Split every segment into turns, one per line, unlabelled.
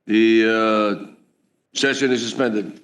The session is suspended.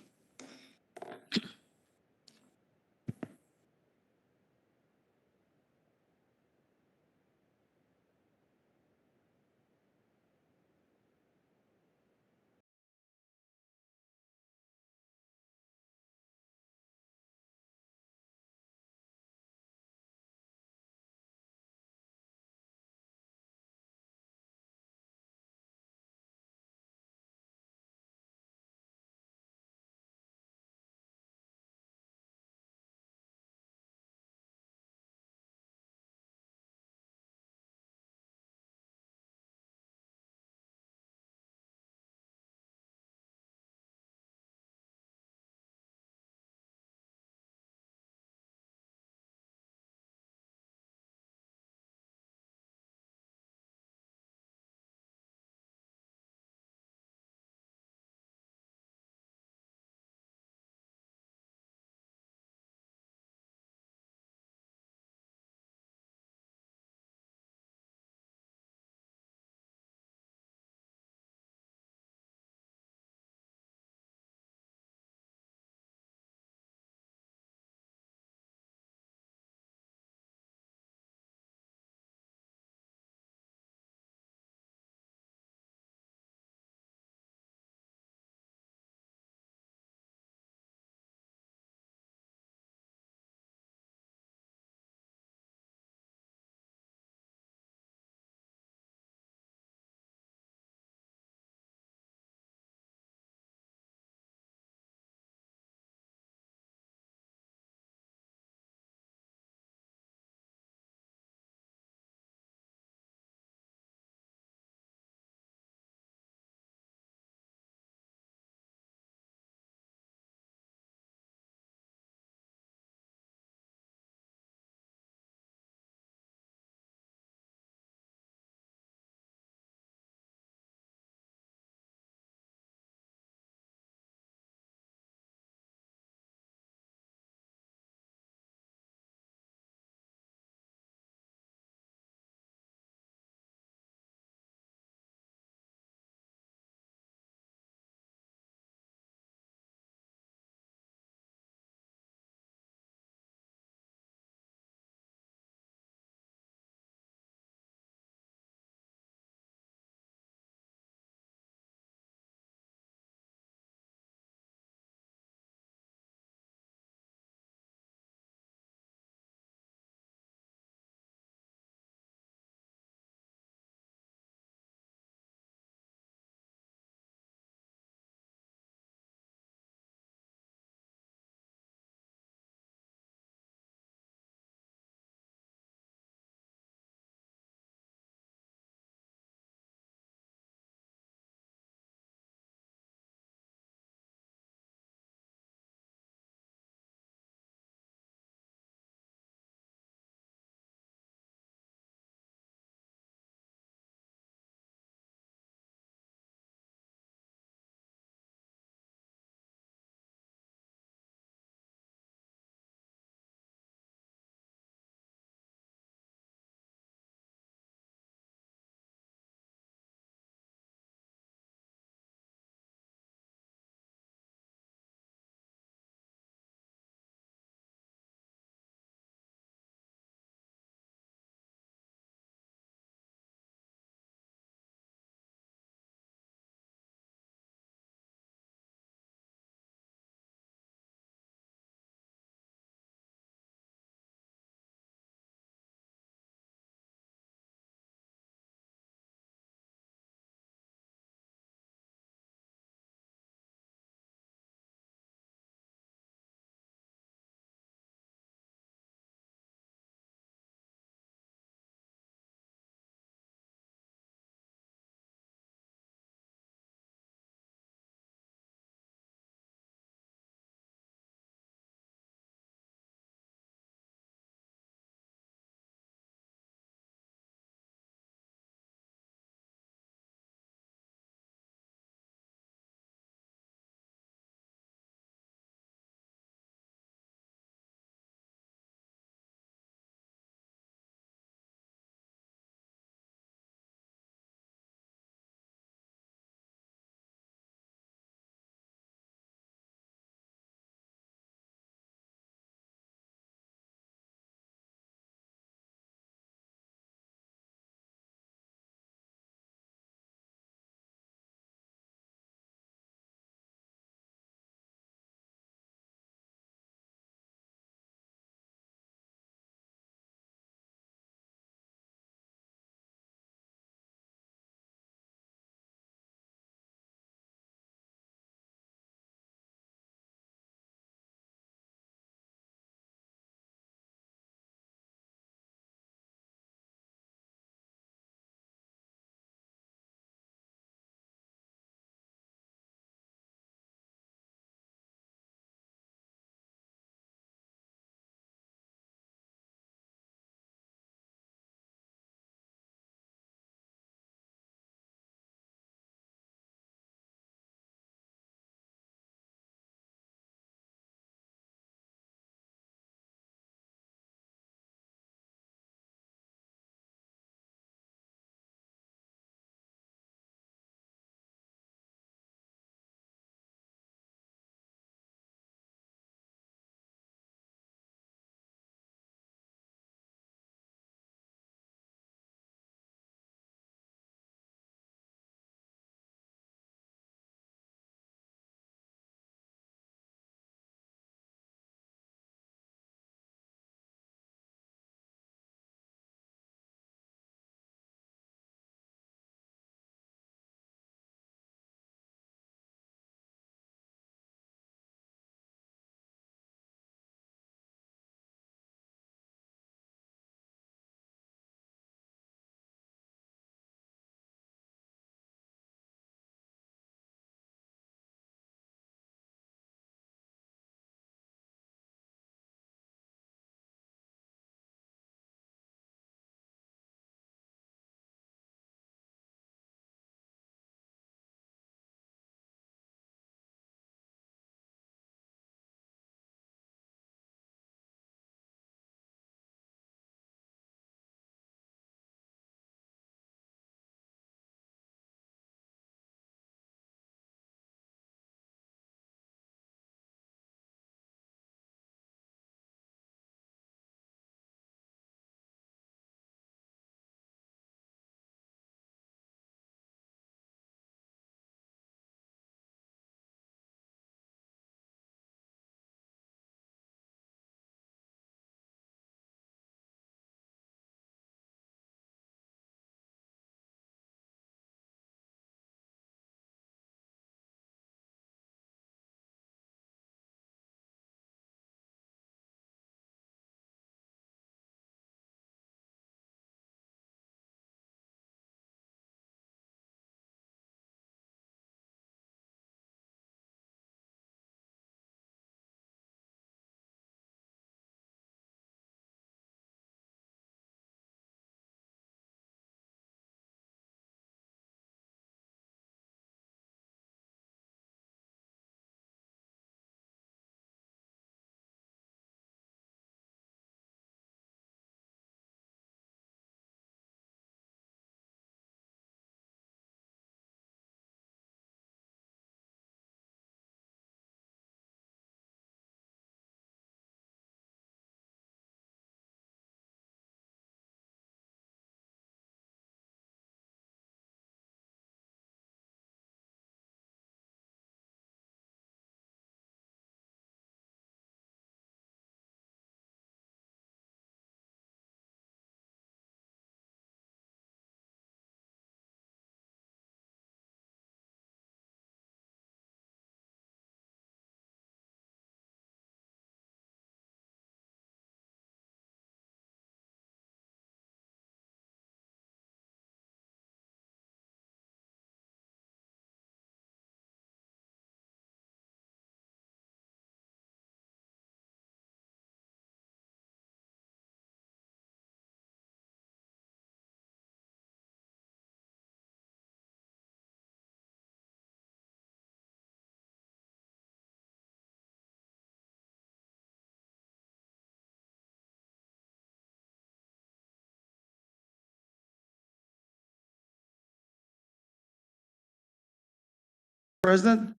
President.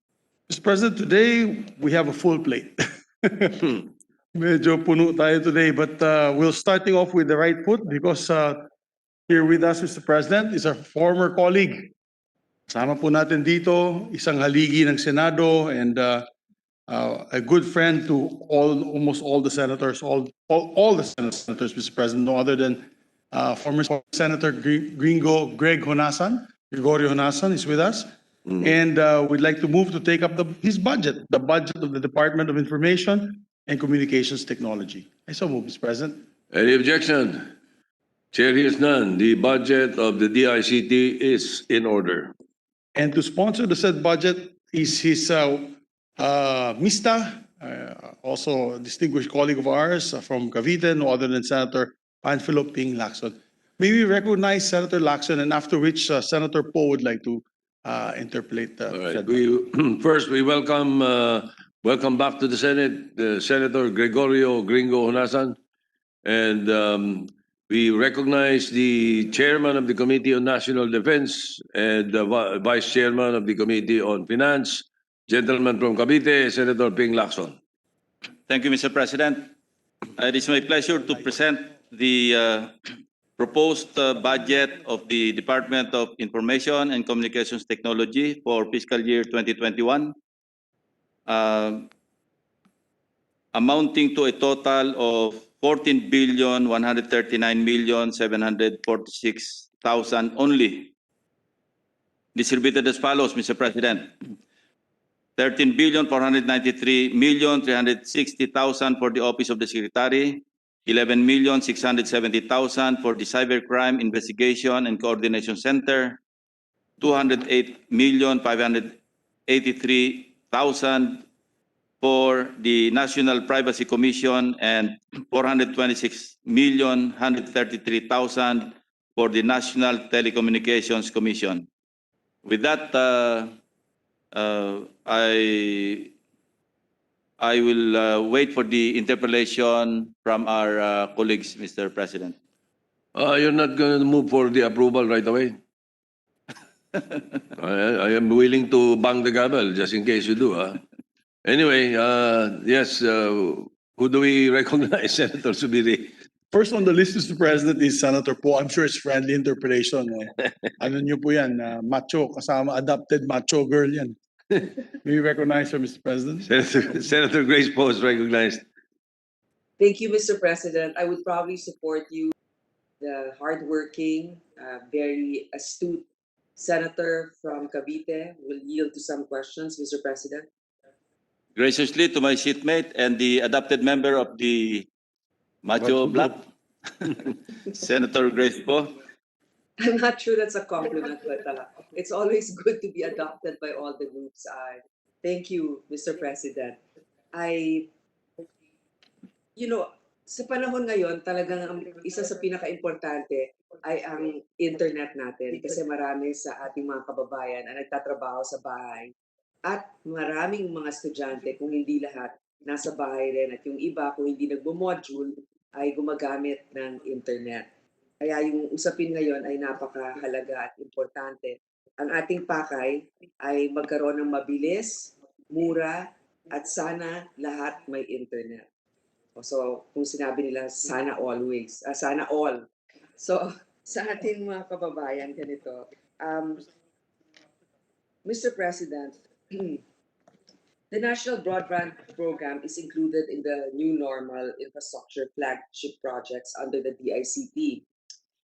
Mr. President, today we have a full plate. Medyo puno tayo today, but we're starting off with the right foot because here with us, Mr. President, is our former colleague. Kasama po natin dito, isang haligi ng Senado and a good friend to almost all the senators, all the senators, Mr. President, no other than former Senator Gregorio Honasan is with us. And we'd like to move to take up his budget, the budget of the Department of Information and Communications Technology. I so move, Mr. President.
Any objection? Chair hears none. The budget of the DICT is in order.
And to sponsor the said budget is his Mista, also a distinguished colleague of ours from Cavite, no other than Senator Panfilo Ping Lacson. May we recognize Senator Lacson, and after which Senator Poe would like to interpolate.
All right. First, we welcome back to the Senate Senator Gregorio Gringo Honasan, and we recognize the chairman of the Committee on National Defense and the vice chairman of the Committee on Finance, gentleman from Cavite, Senator Ping Lacson.
Thank you, Mr. President. It is my pleasure to present the proposed budget of the Department of Information and Communications Technology for fiscal year 2021, amounting to a total of 14,139,746,000 only, distributed as follows, Mr. President. 13,493,360,000 for the Office of the Secretary, 11,670,000 for the Cybercrime Investigation and Coordination Center, 208,583,000 for the National Privacy Commission, and 426,133,000 for the National Telecommunications Commission. With that, I will wait for the interpellation from our colleagues, Mr. President.
You're not going to move for the approval right away? I am willing to bang the gavel just in case you do. Anyway, yes, who do we recognize, Senator Subiri?
First on the list, Mr. President, is Senator Poe. I'm sure it's friendly interpolation. Ano niyo po yan, macho, kasama adopted macho girl yan. May we recognize her, Mr. President?
Senator Grace Poe is recognized.
Thank you, Mr. President. I would probably support you, the hardworking, very astute senator from Cavite. Will yield to some questions, Mr. President.
Graciously to my seatmate and the adopted member of the Macho Black, Senator Grace Poe.
I'm not sure that's a compliment, but it's always good to be adopted by all the groups. Thank you, Mr. President. Sa panahon ngayon, talagang isa sa pinaka-importante ay ang internet natin kasi marami sa ating mga kababayan ang nagtatrabaho sa bahay at maraming mga estudyante, kung hindi lahat, nasa bahay rin at yung iba, kung hindi nagmo-module, ay gumagamit ng internet. Kaya yung usapin ngayon ay napakahalaga at importante. Ang ating pakay ay magkaroon ng mabilis, mura, at sana lahat may internet. So, kung sinabi nila, sana always, sana all. So, sa ating mga kababayan, ganito. Mr. President, the National Broadband Program is included in the new normal infrastructure flagship projects under the DICT.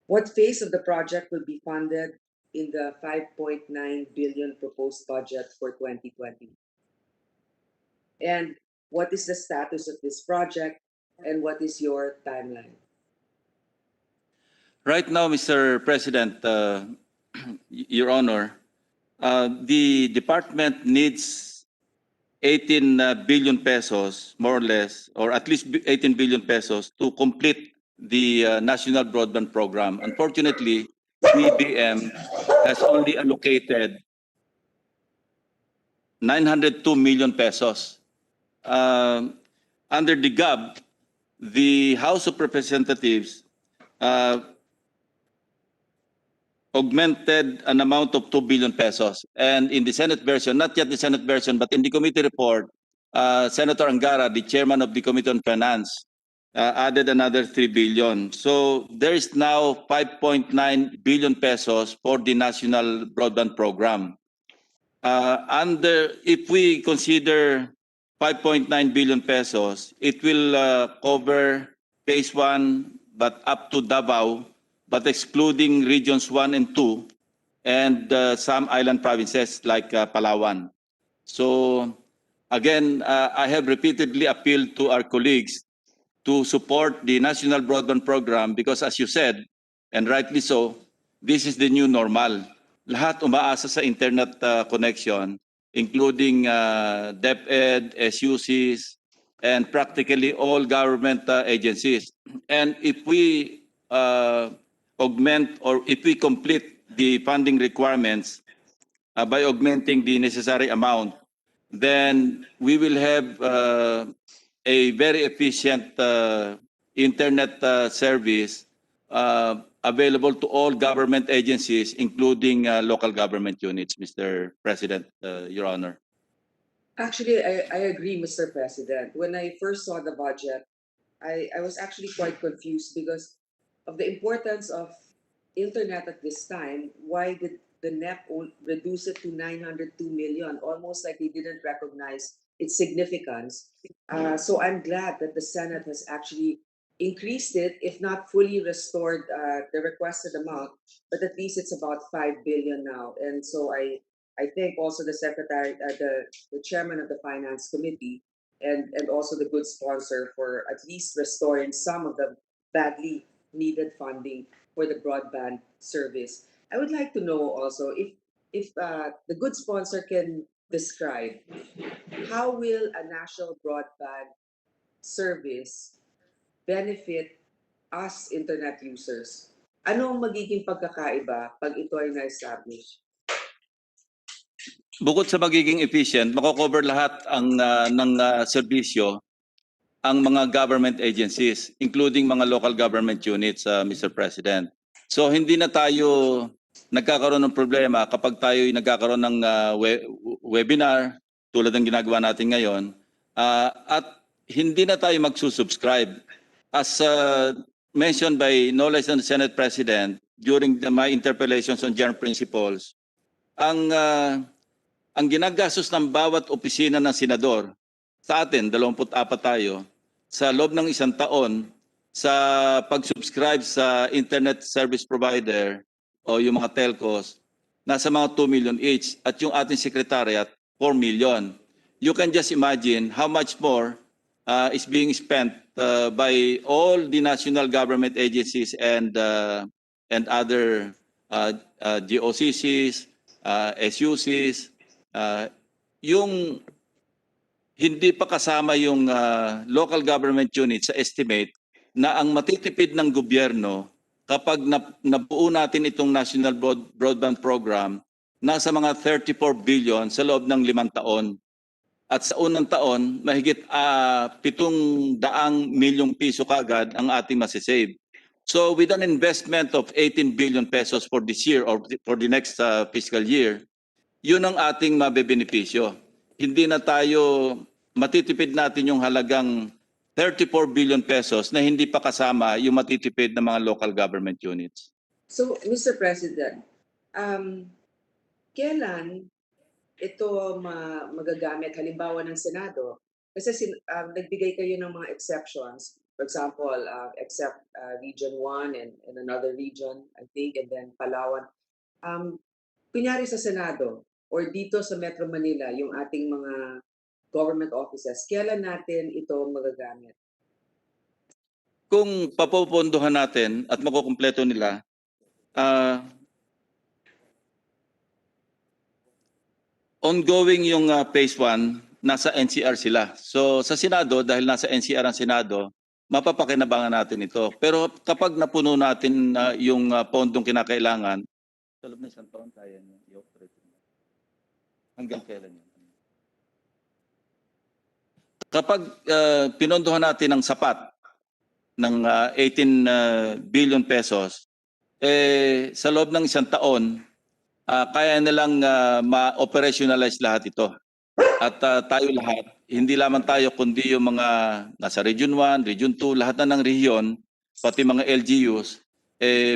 What phase of the project will be funded in the 5.9 billion proposed budget for 2020? And what is the status of this project and what is your timeline?
Right now, Mr. President, Your Honor, the department needs 18 billion pesos, more or less, or at least 18 billion pesos to complete the National Broadband Program. Unfortunately, BBM has only allocated 902 million pesos. Under the GAB, the House of Representatives augmented an amount of 2 billion pesos. And in the Senate version, not yet the Senate version, but in the committee report, Senator Angara, the chairman of the Committee on Finance, added another 3 billion. So there is now 5.9 billion pesos for the National Broadband Program. If we consider 5.9 billion pesos, it will cover phase 1, but up to Davao, but excluding regions 1 and 2, and some island provinces like Palawan. So again, I have repeatedly appealed to our colleagues to support the National Broadband Program because, as you said, and rightly so, this is the new normal. Lahat umaasa sa internet connection, including DepEd, SUCs, and practically all government agencies. And if we augment or if we complete the funding requirements by augmenting the necessary amount, then we will have a very efficient internet service available to all government agencies, including local government units, Mr. President, Your Honor.
Actually, I agree, Mr. President. When I first saw the budget, I was actually quite confused because of the importance of internet at this time. Why did the NEP reduce it to 902 million? Almost like they didn't recognize its significance. So I'm glad that the Senate has actually increased it, if not fully restored the requested amount, but at least it's about 5 billion now. And so I thank also the secretary, the chairman of the finance committee, and also the good sponsor for at least restoring some of the badly needed funding for the broadband service. I would like to know also if the good sponsor can describe how will a national broadband service benefit us internet users? Ano ang magiging pagkakaiba pag ito ay na-establish?
Bukod sa magiging efficient, mako-cover lahat ng serbisyo ang mga government agencies, including mga local government units, Mr. President. So hindi na tayo nagkakaroon ng problema kapag tayo nagkakaroon ng webinar tulad ng ginagawa natin ngayon, at hindi na tayo magsusubscribe. As mentioned by no less than the Senate President during my interpellations on general principles, ang ginagastos ng bawat opisina ng senador, sa atin, 24 tayo, sa loob ng isang taon, sa pag-subscribe sa internet service provider o yung mga telcos, nasa mga 2 million each, at yung ating secretariat, 4 million. You can just imagine how much more is being spent by all the national government agencies and other GOCCs, SUCs, yung hindi pa kasama yung local government unit sa estimate na ang matitipid ng gobyerno kapag nabuo natin itong National Broadband Program, nasa mga 34 billion sa loob ng 5 taon. At sa unang taon, mahigit 700 milyong piso kaagad ang ating masisave. So with an investment of 18 billion pesos for this year or for the next fiscal year, yun ang ating mabebenepisyo. Hindi na tayo matitipid natin yung halagang 34 billion pesos na hindi pa kasama yung matitipid ng mga local government units.
So, Mr. President, kailan ito magagamit halimbawa ng Senado? Kasi nagbigay kayo ng mga exceptions. For example, except Region 1 and another region, I think, and then Palawan. Kunyari sa Senado or dito sa Metro Manila, yung ating mga government offices, kailan natin ito magagamit?
Kung papopondohan natin at makukumpleto nila, ongoing yung phase 1, nasa NCR sila. So sa Senado, dahil nasa NCR ang Senado, mapapakinabangan natin ito. Pero kapag napuno natin yung pondong kinakailangan, sa loob ng isang taon, kaya niya i-operate. Hanggang kailan yun? Kapag pinondohan natin ng sapat ng 18 billion pesos, sa loob ng isang taon, kaya nilang ma-operationalize lahat ito. At tayo lahat, hindi lamang tayo kundi yung mga nasa Region 1, Region 2, lahat na ng rehiyon, pati mga LGUs,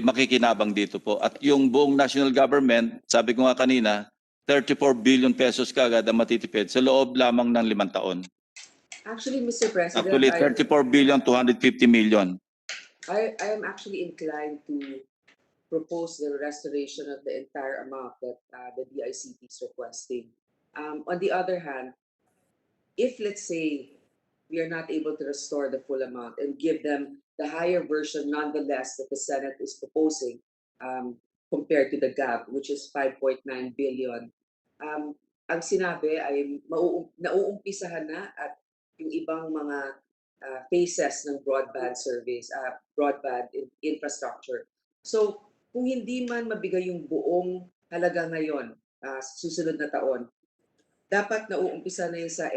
makikinabang dito po. At yung buong national government, sabi ko nga kanina, 34 billion pesos kagad ang matitipid sa loob lamang ng 5 taon.
Actually, Mr. President,
Actually, 34 billion, 250 million.
I am actually inclined to propose the restoration of the entire amount that the DICT is requesting. On the other hand, if let's say we are not able to restore the full amount and give them the higher version nonetheless that the Senate is proposing, compared to the gap, which is 5.9 billion, ang sinabi ay nauumpisahan na at yung ibang mga phases ng broadband service, broadband infrastructure. So, kung hindi man mabigay yung buong halaga ngayon, susunod na taon, dapat nauumpisa na yun sa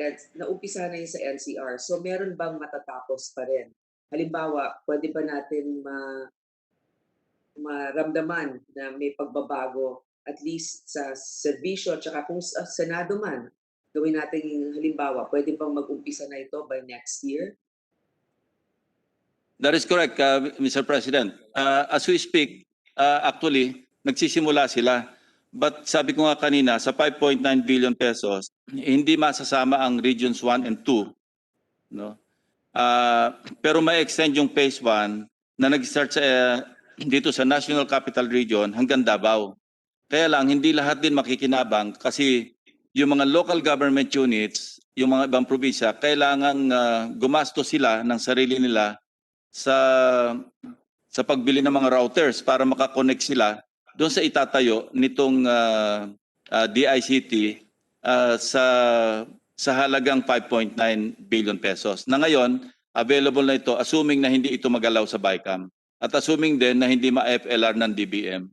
NCR. So meron bang matatapos pa rin? Halimbawa, pwede ba natin maramdaman na may pagbabago at least sa serbisyo at saka kung sa Senado man, gawin natin halimbawa, pwede bang mag-umpisa na ito by next year?
That is correct, Mr. President. As we speak, actually, nagsisimula sila. But sabi ko nga kanina, sa 5.9 billion pesos, hindi masasama ang Regions 1 and 2. No? Pero may extend yung Phase 1 na nag-start dito sa National Capital Region hanggang Davao. Kaya lang, hindi lahat din makikinabang kasi yung mga local government units, yung mga ibang probinsya, kailangan gumastos sila ng sarili nila sa pagbili ng mga routers para makakonect sila doon sa itatayo nitong DICT sa halagang 5.9 billion pesos. Na ngayon, available na ito assuming na hindi ito magalaw sa BICAM at assuming din na hindi ma-FLR ng DBM.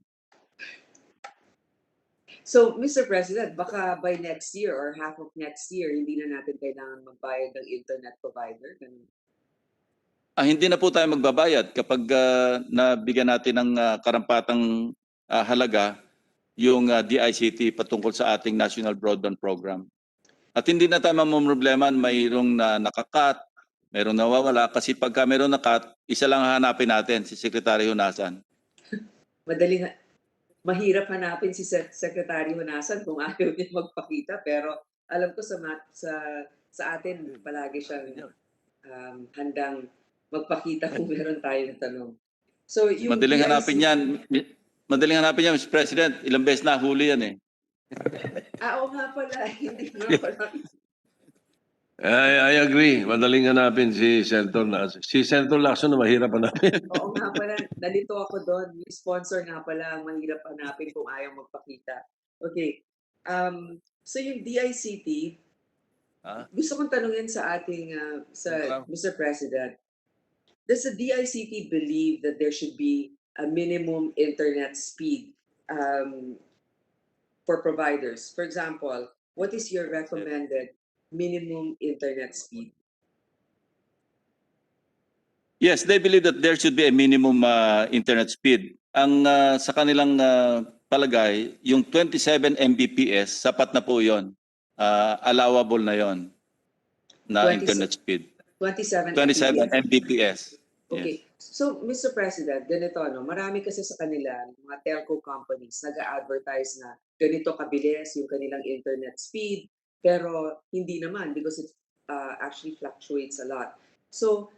So, Mr. President, baka by next year or half of next year, hindi na natin kailangan magbayad ng internet provider? Ganun.
Hindi na po tayo magbabayad kapag nabigyan natin ng karampatang halaga yung DICT patungkol sa ating National Broadband Program. At hindi na tayo mamumroblema, mayroong nakakat, mayroong nawawala, kasi pagka mayroong nakat, isa lang hanapin natin, si Secretary Hunasan.
Mahirap hanapin si Secretary Hunasan kung ayaw niya magpakita, pero alam ko sa atin palagi siyang handang magpakita kung meron tayong tanong. So yung
Madaling hanapin yan, Mr. President. Ilang beses na huli yan eh.
Oo nga pala, hindi nga pala.
I agree. Madaling hanapin si Senator Lacson. Si Senator Lacson na mahirap hanapin.
Oo nga pala, nalito ako doon. Yung sponsor nga pala ang mahirap hanapin kung ayaw magpakita. Okay. So yung DICT, gusto kong tanungin sa ating Mr. President. Does the DICT believe that there should be a minimum internet speed for providers? For example, what is your recommended minimum internet speed?
Yes, they believe that there should be a minimum internet speed. Ang sa kanilang palagay, yung 27 Mbps, sapat na po yun. Allowable na yon na
27
internet speed.
27
Mbps.
Okay.
Yes.
So, Mr. President, ganito, marami kasi sa kanila, mga telco companies, nag-a-advertise na ganito kabilis yung kanilang internet speed, pero hindi naman because it actually fluctuates a lot. So,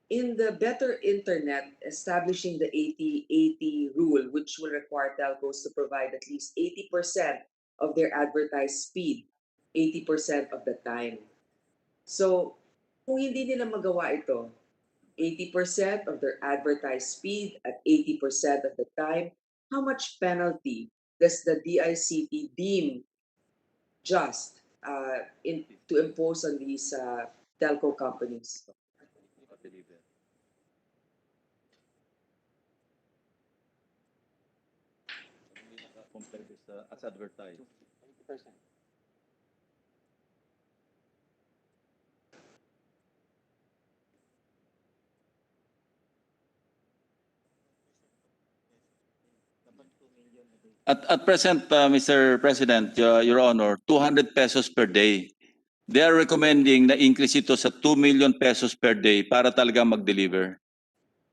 in the better internet, establishing the 80-80 rule, which will require telcos to provide at least 80% of their advertised speed, 80% of the time. So, kung hindi nila magawa ito, 80% of their advertised speed at 80% of the time, how much penalty does the DICT deem just to impose on these telco companies?
As advertised. At present, Mr. President, Your Honor, 200 pesos per day. They are recommending na increase ito sa 2 million pesos per day para talaga mag-deliver.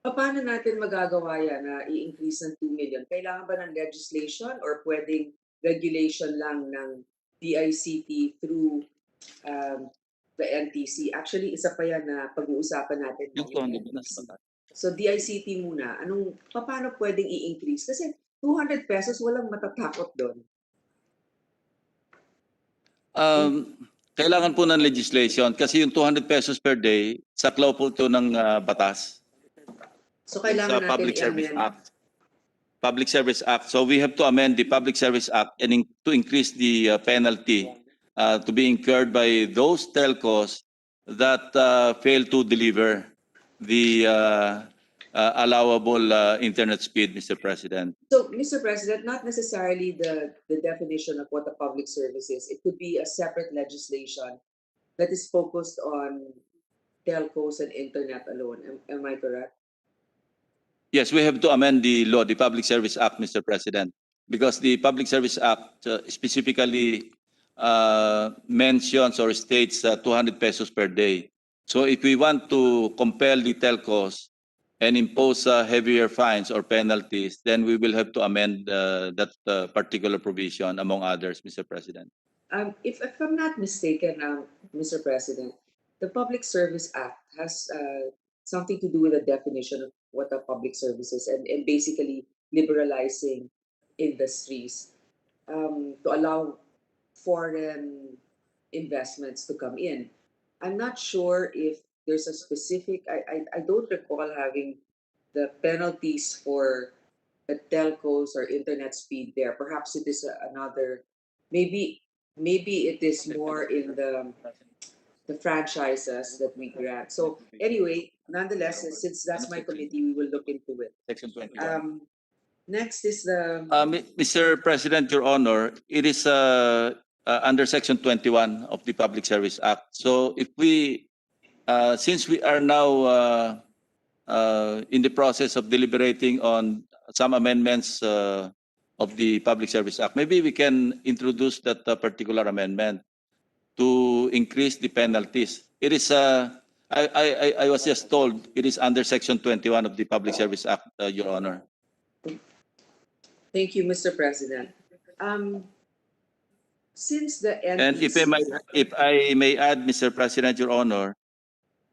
Paano natin magagawa yan na i-increase ng 2 million? Kailangan ba ng legislation or pwedeng regulation lang ng DICT through the NTC? Actually, isa pa yan na pag-uusapan natin
Yung
yung
200 na sa
NTC.
batas.
So DICT muna, paano pwedeng i-increase? Kasi 200 pesos, walang matatakot doon.
Kailangan po ng legislation kasi yung 200 pesos per day, saklaw po ito ng batas.
So
Sa
kailangan natin
Public Service
i-amend.
Act. Public Service Act. So we have to amend the Public Service Act and to increase the penalty to be incurred by those telcos that fail to deliver the allowable internet speed, Mr. President.
So, Mr. President, not necessarily the definition of what a public service is. It could be a separate legislation that is focused on telcos and internet alone. Am I correct?
Yes, we have to amend the law, the Public Service Act, Mr. President, because the Public Service Act specifically mentions or states 200 pesos per day. So if we want to compel the telcos and impose heavier fines or penalties, then we will have to amend that particular provision, among others, Mr. President.
If I'm not mistaken, Mr. President, the Public Service Act has something to do with the definition of what a public service is and basically liberalizing industries to allow foreign investments to come in. I'm not sure if there's a specific, I don't recall having the penalties for the telcos or internet speed there. Perhaps it is another, maybe it is more in the franchises that we grant. So anyway, nonetheless, since that's my committee, we will look into it.
Section 21.
Next is the
Mr. President, Your Honor, it is under Section 21 of the Public Service Act. So if we, since we are now in the process of deliberating on some amendments of the Public Service Act, maybe we can introduce that particular amendment to increase the penalties. It is, I was just told, it is under Section 21 of the Public Service Act, Your Honor.
Thank you, Mr. President. Since the
And
NTC,
if I may add, Mr. President, Your Honor,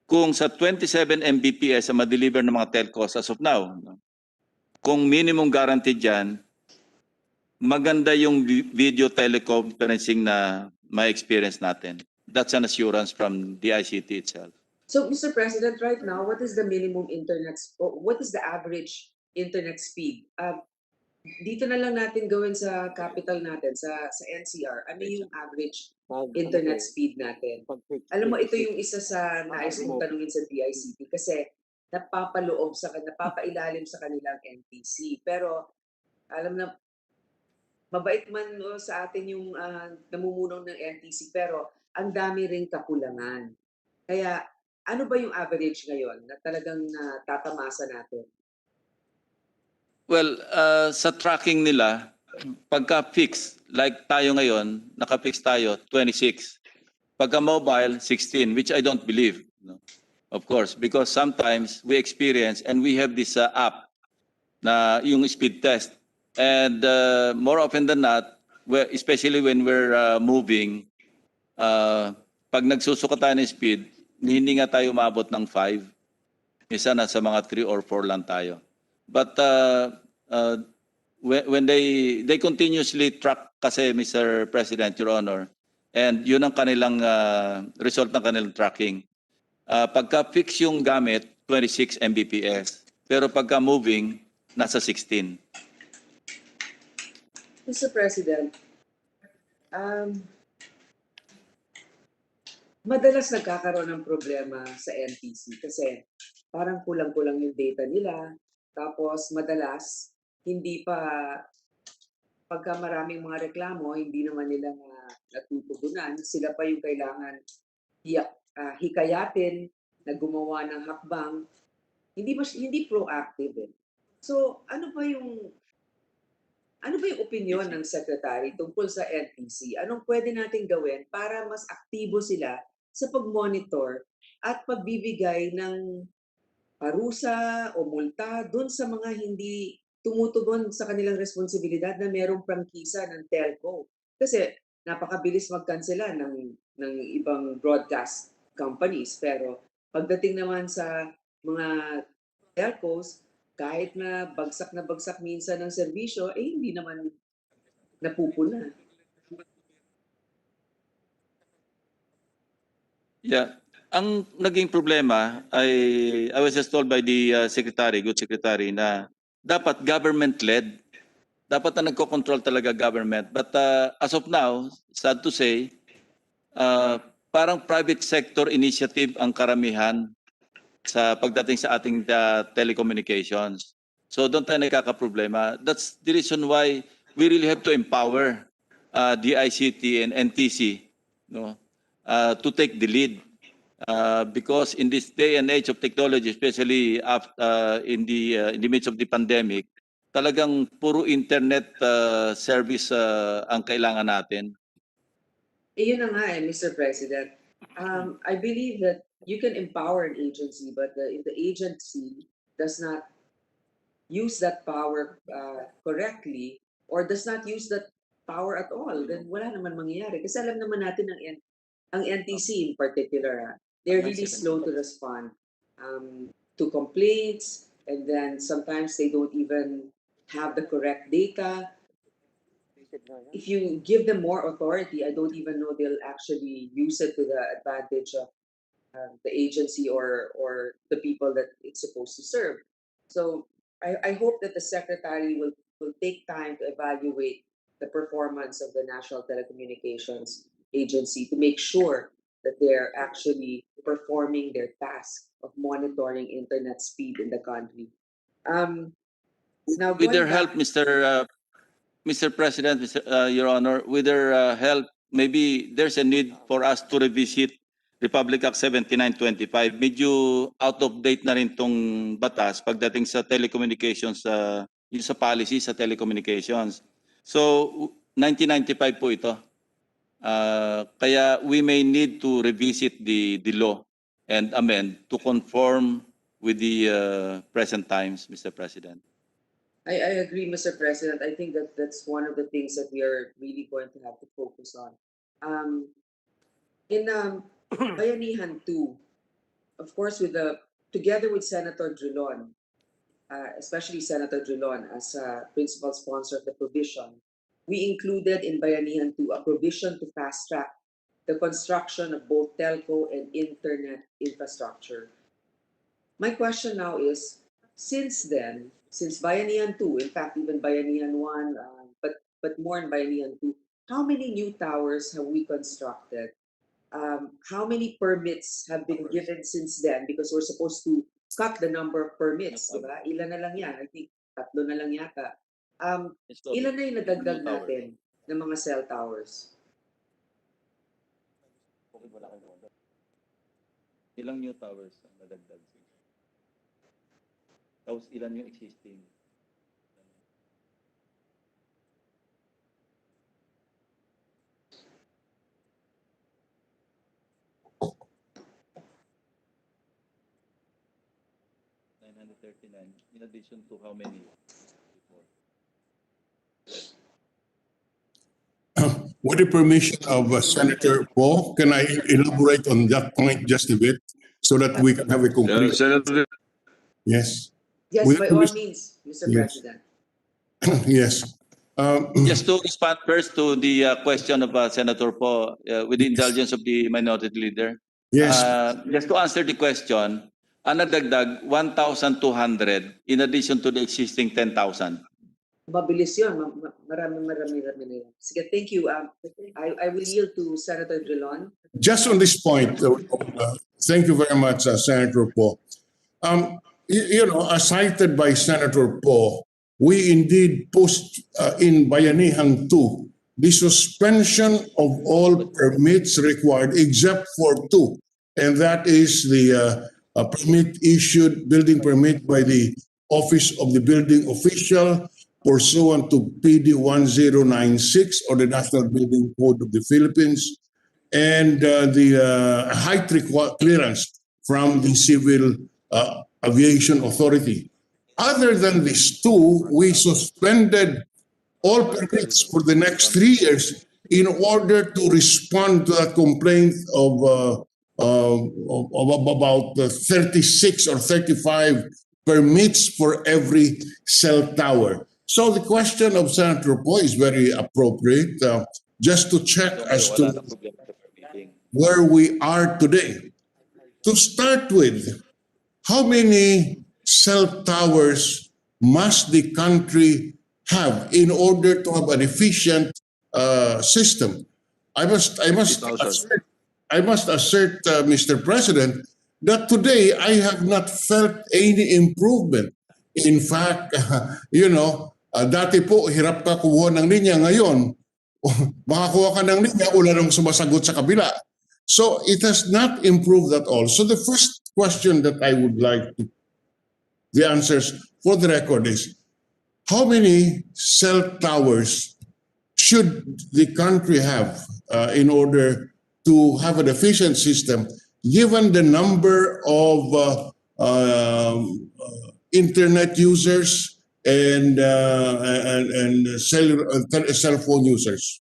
kung sa 27 Mbps ang ma-deliver ng mga telcos as of now, kung minimum guaranteed dyan, maganda yung video teleconferencing na ma-experience natin. That's an assurance from the ICT itself.
so Mr. President, right now, what is the minimum internet, what is the average internet speed? Dito na lang natin gawin sa capital natin, sa NCR. Ano yung average internet speed natin? Alam mo, ito yung isa sa nais kong tanungin sa DICT kasi napapailalim sa kanilang NTC. Pero alam na, mabait man sa atin yung namumuno ng NTC, pero ang dami ring kakulangan. Kaya ano ba yung average ngayon na talagang tatamasa natin?
Well, sa tracking nila, pagka-fix, like tayo ngayon, naka-fix tayo, 26. Pagka mobile, 16, which I don't believe. No? Of course, because sometimes we experience, and we have this app na yung speed test. And more often than not, especially when we're moving, pag nagsusuka tayo ng speed, hindi nga tayo umabot ng 5. Isa na sa mga 3 or 4 lang tayo. But when they continuously track kasi, Mr. President, Your Honor, and yun ang kanilang result ng kanilang tracking. Pagka-fix yung gamit, 26 Mbps. Pero pagka moving, nasa 16.
Mr. President, madalas nagkakaroon ng problema sa NTC kasi parang kulang-kulang yung data nila. Tapos madalas, hindi pa, pagka maraming mga reklamo, hindi naman nila natutugunan. Sila pa yung kailangan hikayatin na gumawa ng hakbang. Hindi proactive. So ano ba yung Ano ba yung opinion ng Secretary tungkol sa NTC? Anong pwede natin gawin para mas aktibo sila sa pag-monitor at pagbibigay ng parusa o multa dun sa mga hindi tumutugon sa kanilang responsibilidad na merong prangkisa ng telco? Kasi napakabilis magkansela ng ibang broadcast companies. Pero pagdating naman sa mga telcos, kahit na bagsak minsan ng serbisyo, eh hindi naman napupuna.
Yeah. Ang naging problema ay I was just told by the secretary, good secretary, na dapat government-led. Dapat na nagko-control talaga government. But as of now, sad to say, parang private sector initiative ang karamihan sa pagdating sa ating telecommunications. So doon tayo nagkakaproblema. That's the reason why we really have to empower the ICT and NTC, no, to take the lead. Because in this day and age of technology, especially in the midst of the pandemic, talagang puro internet service ang kailangan natin.
Eh yun na nga Mr. President. I believe that you can empower an agency, but if the agency does not use that power correctly or does not use that power at all, then wala naman mangyayari. Kasi alam naman natin ang NTC in particular, they're really slow to respond to complaints, and then sometimes they don't even have the correct data. If you give them more authority, I don't even know they'll actually use it to the advantage of the agency or the people that it's supposed to serve. So I hope that the secretary will take time to evaluate the performance of the National Telecommunications Agency to make sure that they're actually performing their task of monitoring internet speed in the country. Now,
With their
going
help,
back,
Mr. President, Your Honor, with their help, maybe there's a need for us to revisit Republic Act 7925. Medyo out of date na rin tong batas pagdating sa telecommunications, yung sa policy sa telecommunications. So, 1995 po ito. Kaya we may need to revisit the law and amend to conform with the present times, Mr. President.
I agree, Mr. President. I think that that's one of the things that we are really going to have to focus on. In Bayanihan 2, of course, together with Senator Drilon, especially Senator Drilon as a principal sponsor of the provision, we included in Bayanihan 2 a provision to fast track the construction of both telco and internet infrastructure. My question now is, since then, since Bayanihan 2, in fact, even Bayanihan 1, but more in Bayanihan 2, how many new towers have we constructed? How many permits have been given since then? Because we're supposed to cut the number of permits, di ba? Ilan na lang yan? I think 3 na lang yata. Ilan na yung nadagdag natin ng mga cell towers?
Ilang new towers ang nadagdag? Tapos ilan yung existing? in addition to how many?
With the permission of Senator Paul, can I elaborate on that point just a bit so that we can have a complete?
Senator,
Yes.
Yes,
With
by all means, Mr.
Yes.
President.
Yes.
Just to respond first to the question of Senator Po, with the indulgence of the minority leader.
Yes.
Just to answer the question, ang nadagdag 1,200 in addition to the existing 10,000.
Mabilis yun. Marami na yun. Sige, thank you. I will yield to Senator Drilon.
Just on this point, thank you very much, Senator Paul. As cited by Senator Paul, we indeed post in Bayanihan 2 the suspension of all permits required except for 2, and that is the building permit by the Office of the Building Official pursuant to PD 1096 or the National Building Code of the Philippines and the height clearance from the Civil Aviation Authority. Other than these two, we suspended all permits for the next 3 years in order to respond to a complaint of about 36 or 35 permits for every cell tower. So the question of Senator Poe is very appropriate, just to check as to where we are today. To start with, how many cell towers must the country have in order to have an efficient system? I must assert, Mr. President, that today I have not felt any improvement. In fact, dati po hirap ka kumuha ng linya, ngayon makakuha ka ng linya, wala nang sumasagot sa kabila. So it has not improved at all. So the first question that I would like the answers for the record is, how many cell towers should the country have in order to have an efficient system, given the number of internet users and cell phone users?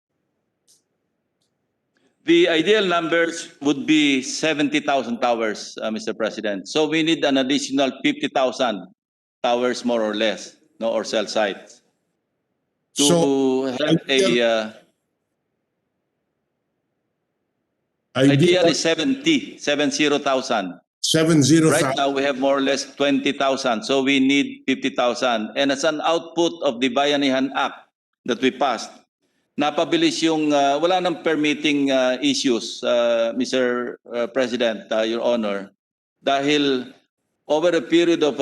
The ideal numbers would be 70,000 towers, Mr. President. So we need an additional 50,000 towers, more or less, no, or cell sites, to have ideally 70,000.
70,000.
Right now we have more or less 20,000, so we need 50,000. And as an output of the Bayanihan Act that we passed, napabilis yung wala nang permitting issues, Mr. President, Your Honor, dahil over a period of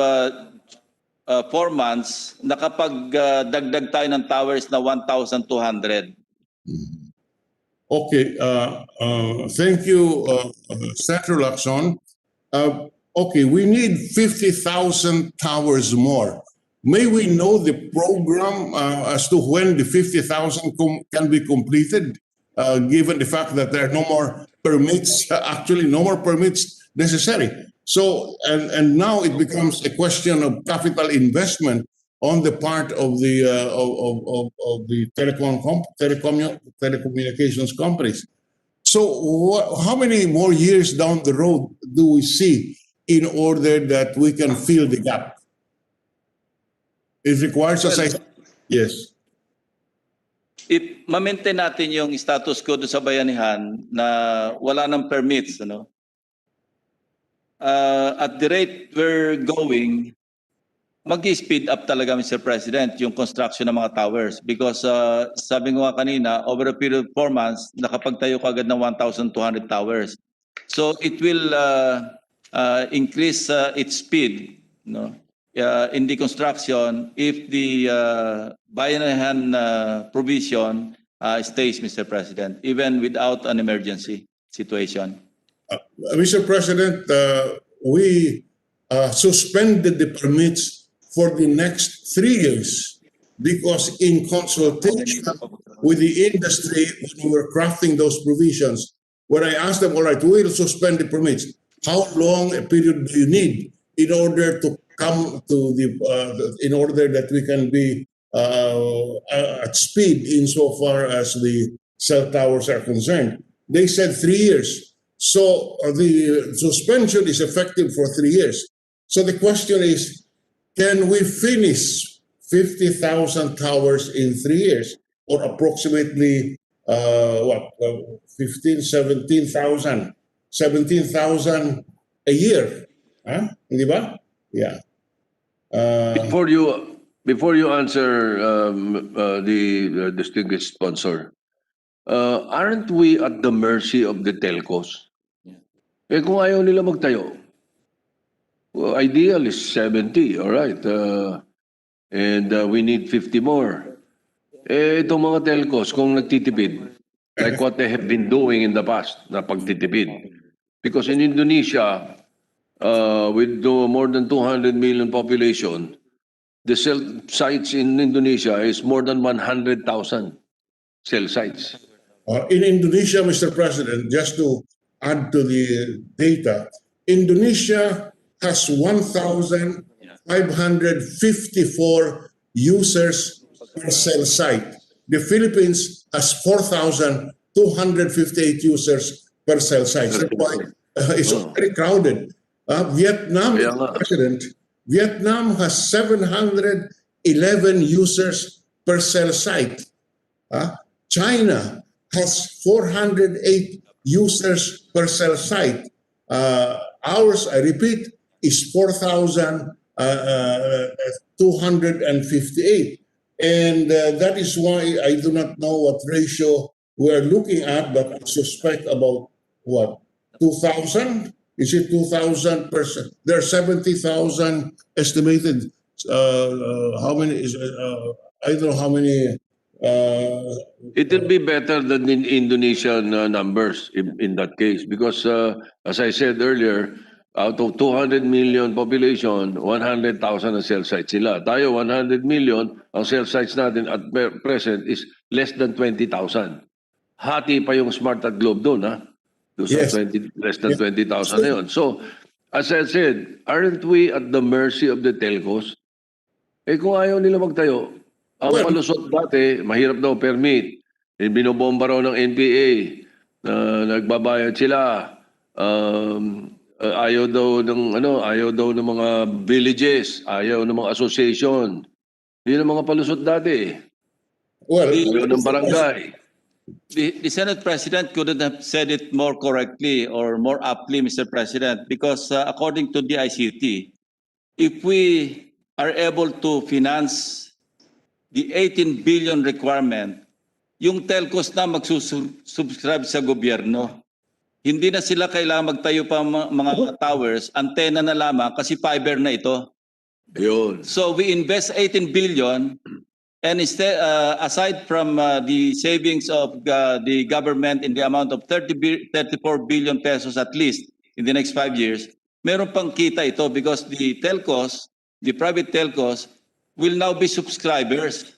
4 months, nakapagdagdag tayo ng towers na 1,200.
Okay, thank you, Senator Lacson. Okay, we need 50,000 towers more. May we know the program as to when the 50,000 can be completed, given the fact that there are no more permits, actually no more permits necessary. So, and now it becomes a question of capital investment on the part of the telecommunications companies. So, how many more years down the road do we see in order that we can fill the gap? It requires us, yes.
If ma-maintain natin yung status quo sa Bayanihan na wala ng permits, at the rate we're going, mag-speed up talaga, Mr. President, yung construction ng mga towers. Because sabi ko nga kanina, over a period of 4 months, nakapagtayo ka agad ng 1,200 towers. So it will increase its speed, in the construction if the Bayanihan provision stays, Mr. President, even without an emergency situation.
Mr. President, we suspended the permits for the next 3 years because in consultation with the industry, when we were crafting those provisions, when I asked them, all right, we'll suspend the permits. How long a period do you need in order to come to in order that we can be at speed insofar as the cell towers are concerned? They said 3 years. So the suspension is effective for 3 years. So the question is, can we finish 50,000 towers in 3 years, or approximately 17,000 a year? Hindi ba? Yeah.
Before you answer the distinguished sponsor, aren't we at the mercy of the telcos? Kung ayaw nila magtayo, well, ideal is 70, all right, and we need 50 more. Itong mga telcos, kung nagtitipid, like what they have been doing in the past, na pagtitipid. Because in Indonesia, with more than 200 million population, the cell sites in Indonesia is more than 100,000 cell sites.
In Indonesia, Mr. President, just to add to the data, Indonesia has 1,554 users per cell site. The Philippines has 4,258 users per cell site. So it's very crowded. Vietnam,
Kaya nga.
President, Vietnam has 711 users per cell site. China has 408 users per cell site. Ours, I repeat, is 4,258. And that is why I do not know what ratio we are looking at, but I suspect about what, 2,000? Is it 2,000 percent? There are 70,000 estimated. How many is, I don't know how many.
It will be better than in Indonesian numbers in that case because, as I said earlier, out of 200 million population, 100,000 ang cell sites sila. Tayo, 100 million, ang cell sites natin at present is less than 20,000. Hati pa yung Smart at Globe doon, ha? Doon sa
Yes.
less than 20,000 na yun. So, as I said, aren't we at the mercy of the telcos? Eh kung ayaw nila magtayo, ang
Well-
palusot dati, mahirap daw permit. Eh, binobomba raw ng NPA na nagbabayad sila. Ayaw daw ng mga villages, ayaw ng mga association. Yun ang mga palusot dati.
Well,
Ayaw ng barangay.
The Senate President couldn't have said it more correctly or more aptly, Mr. President, because according to the ICT, if we are able to finance the 18 billion requirement, yung telcos na magsusubscribe sa gobyerno. Hindi na sila kailangan magtayo pa mga towers, antena na lamang kasi fiber na ito.
Yun.
So we invest 18 billion and instead, aside from the savings of the government in the amount of 34 billion pesos at least in the next 5 years, meron pang kita ito because the telcos, the private telcos, will now be subscribers.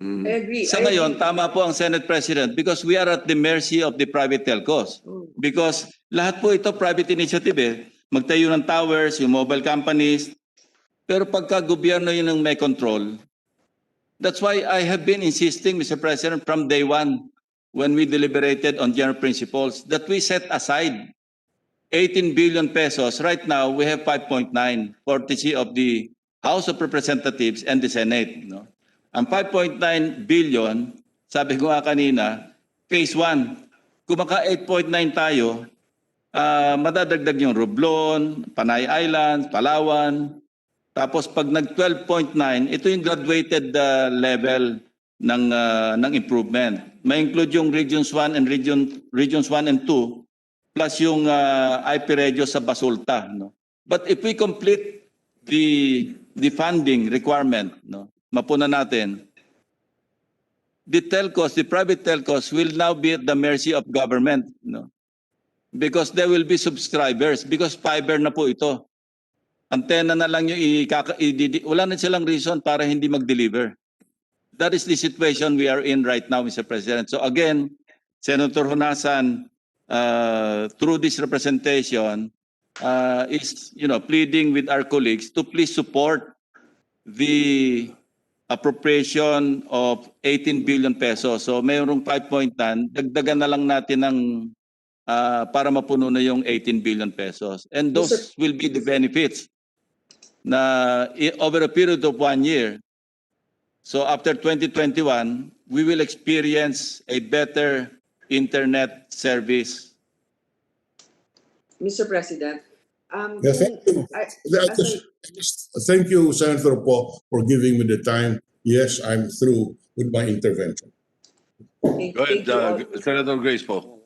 I agree.
Sa ngayon, tama po ang Senate President because we are at the mercy of the private telcos. Because lahat po ito private initiative eh. Magtayo ng towers, yung mobile companies. Pero pagka gobyerno yun ang may control, that's why I have been insisting, Mr. President, from day one when we deliberated on general principles that we set aside 18 billion pesos. Right now, we have 5.9, courtesy of the House of Representatives and the Senate. No? Ang 5.9 billion, sabi ko nga kanina, phase 1. Kung maka 8.9 tayo, madadagdag yung Romblon, Panay Islands, Palawan. Tapos pag nag 12.9, ito yung graduated level ng improvement. May include yung Regions 1 and Regions 1 and 2 plus yung IP radio sa Basulta, no. But if we complete the funding requirement, no, mapuna natin, the telcos, the private telcos will now be at the mercy of government, no. Because they will be subscribers because fiber na po ito. Antena na lang yung wala na silang reason para hindi mag-deliver. That is the situation we are in right now, Mr. President. So again, Senator Honasan, through this representation, is pleading with our colleagues to please support the appropriation of 18 billion pesos. So mayroong 5.9, dagdagan na lang natin ng para mapuno na yung 18 billion pesos. And those will be the benefits na over a period of 1 year. So after 2021, we will experience a better internet service.
Mr. President,
Yeah, thank you. Thank you, Senator Po, for giving me the time. Yes, I'm through with my intervention.
Go ahead, Senator Grace po.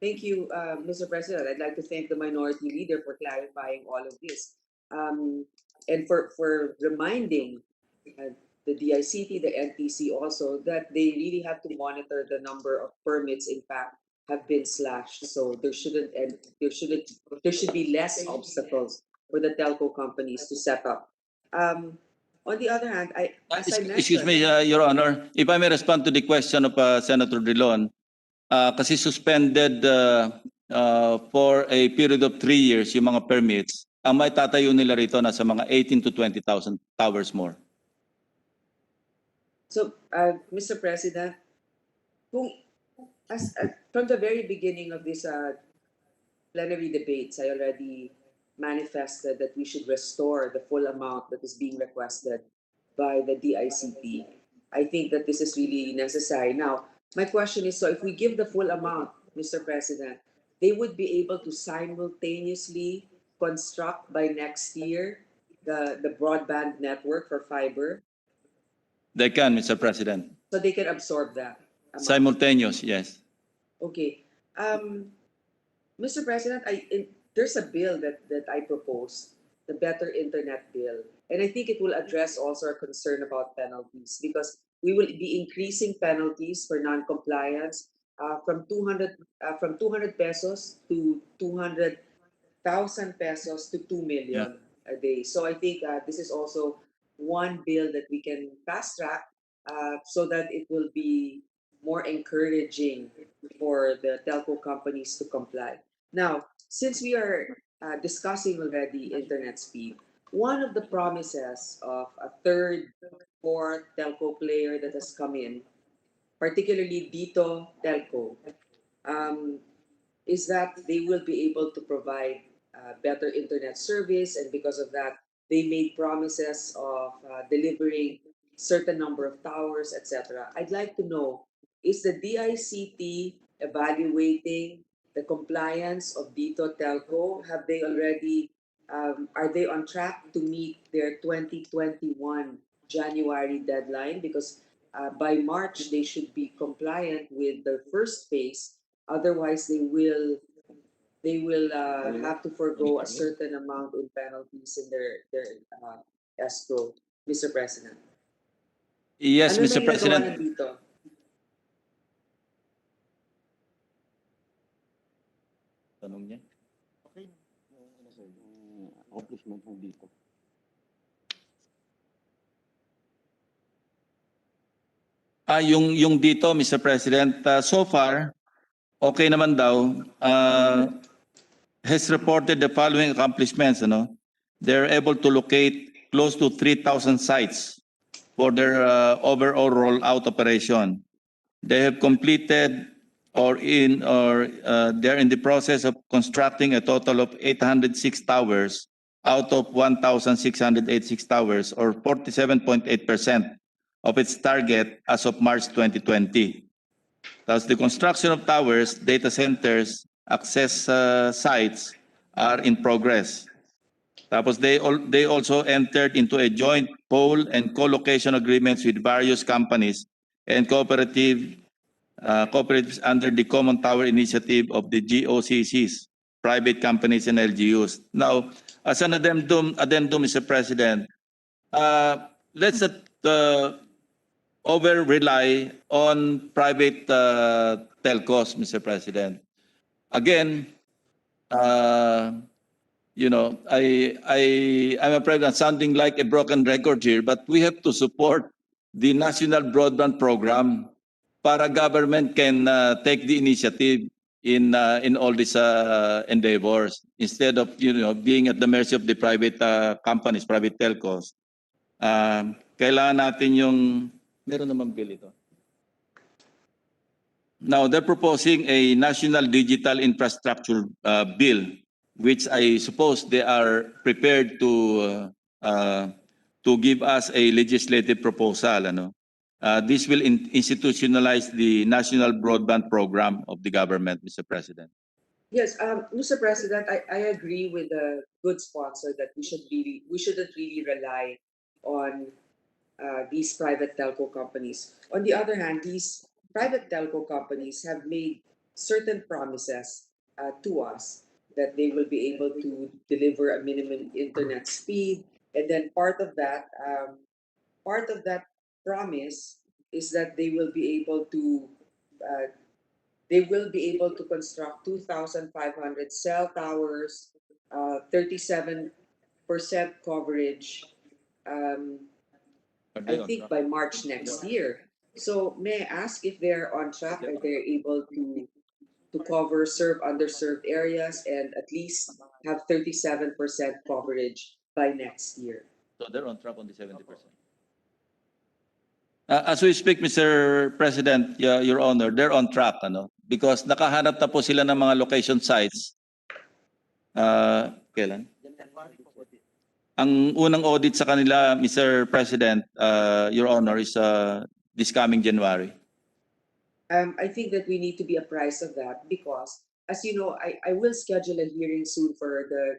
Thank you, Mr. President. I'd like to thank the Minority Leader for clarifying all of this and for reminding the DICT, the NTC also that they really have to monitor the number of permits. In fact, have been slashed, so there should be less obstacles for the telco companies to set up On the other hand, as I
Excuse
mentioned,
me, Your Honor, if I may respond to the question of Senator Drilon, kasi suspended for a period of 3 years yung mga permits, ang may tatayo nila rito nasa mga 18 to 20,000 towers more.
so Mr. President, kung from the very beginning of this plenary debates, I already manifested that we should restore the full amount that is being requested by the DICT. I think that this is really necessary. Now, my question is, so if we give the full amount, Mr. President, they would be able to simultaneously construct by next year the broadband network for fiber,
They can, Mr. President.
so they can absorb that amount.
Simultaneous, yes.
Okay. Mr. President, there's a bill that I proposed, the Better Internet Bill, and I think it will address also our concern about penalties, because we will be increasing penalties for non-compliance from 200 pesos to 200,000 pesos to 2 million a day. So I think this is also one bill that we can fast track so that it will be more encouraging for the telco companies to comply. Now, since we are discussing already internet speed, one of the promises of a third, fourth telco player that has come in, particularly Dito Telco, um, is that they will be able to provide better internet service, and because of that, they made promises of delivering certain number of towers, etc. I'd like to know, is the DICT evaluating the compliance of Dito Telco? Have they already, are they on track to meet their 2021 January deadline? Because by March, they should be compliant with the first phase. Otherwise, they will have to forgo a certain amount in penalties in their escrow, Mr. President.
Yes,
Ano
Mr.
na ginagawa
President.
ng dito?
Tanong niya. Yung dito, Mr. President, so far, okay naman daw. Has reported the following accomplishments. They're able to locate close to 3,000 sites for their overall rollout operation. They have completed they're in the process of constructing a total of 806 towers out of 1,686 towers, or 47.8% of its target as of March 2020. Thus, the construction of towers, data centers, access sites are in progress. Tapos they also entered into a joint pole and co-location agreements with various companies and cooperatives under the Common Tower Initiative of the GOCCs, private companies and LGUs. Now, as an addendum, Mr. President, let's not over-rely on private telcos, Mr. President. Again, I'm afraid I'm sounding like a broken record here, but we have to support the National Broadband Program para government can take the initiative in all these endeavors, instead of being at the mercy of the private companies, private telcos. Kailangan natin yung meron namang bill ito. Now, they're proposing a national digital infrastructure bill, which I suppose they are prepared to give us a legislative proposal. This will institutionalize the national broadband program of the government, Mr. President.
Yes, Mr. President, I agree with the good sponsor that we shouldn't really rely on these private telco companies. On the other hand, these private telco companies have made certain promises to us that they will be able to deliver a minimum internet speed, and then part of that promise is that they will be able to construct 2,500 cell towers, 37% coverage I think by March next year. So may I ask if they're on track? Are they able to cover serve underserved areas and at least have 37% coverage by next year?
So they're on track on the 70%. As we speak, Mr. President, Your Honor, they're on track, ano? Because nakahanap na po sila ng mga location sites. Kailan? Ang unang audit sa kanila, Mr. President, Your Honor, is this coming January.
I think that we need to be apprised of that because, as you know, I will schedule a hearing soon for the.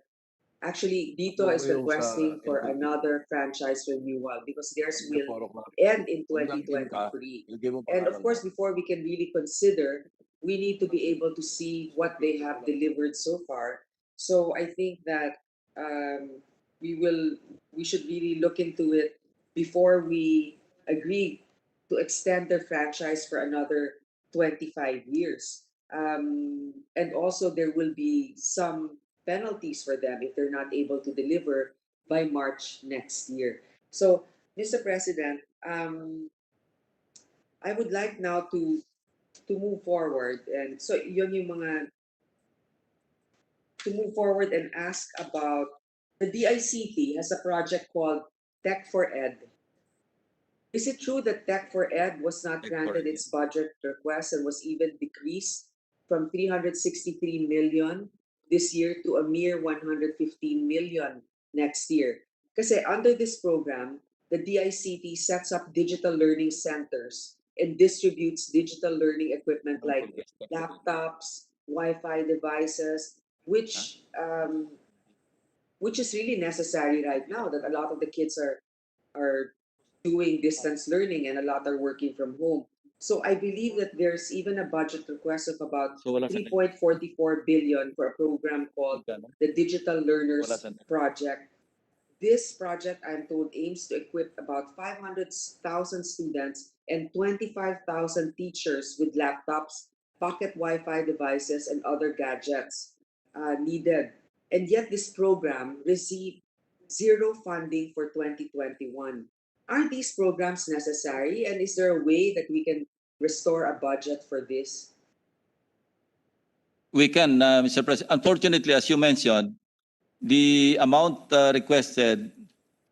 Actually, Dito is requesting for another franchise renewal because theirs will end in 2023. And of course, before we can really consider, we need to be able to see what they have delivered so far. So I think that we should really look into it before we agree to extend their franchise for another 25 years. And also there will be some penalties for them if they're not able to deliver by March next year. So, Mr. President, I would like now to move forward, and so yun yung mga to move forward and ask about the DICT has a project called Tech for Ed. Is it true that Tech for Ed was not
Tech for
granted
Ed,
its budget request and was even decreased from 363 million this year to a mere 115 million next year? Kasi under this program, the DICT sets up digital learning centers and distributes digital learning equipment like laptops, Wi-Fi devices, which is really necessary right now that a lot of the kids are doing distance learning and a lot are working from home. So I believe that there's even a budget request of about
So wala sa
3.44 billion for a program called the Digital Learners
Wala sa net.
Project. This project, I'm told, aims to equip about 500,000 students and 25,000 teachers with laptops, pocket Wi-Fi devices, and other gadgets needed. And yet this program received zero funding for 2021. Aren't these programs necessary? And is there a way that we can restore a budget for this?
We can, Mr. President. Unfortunately, as you mentioned, the amount requested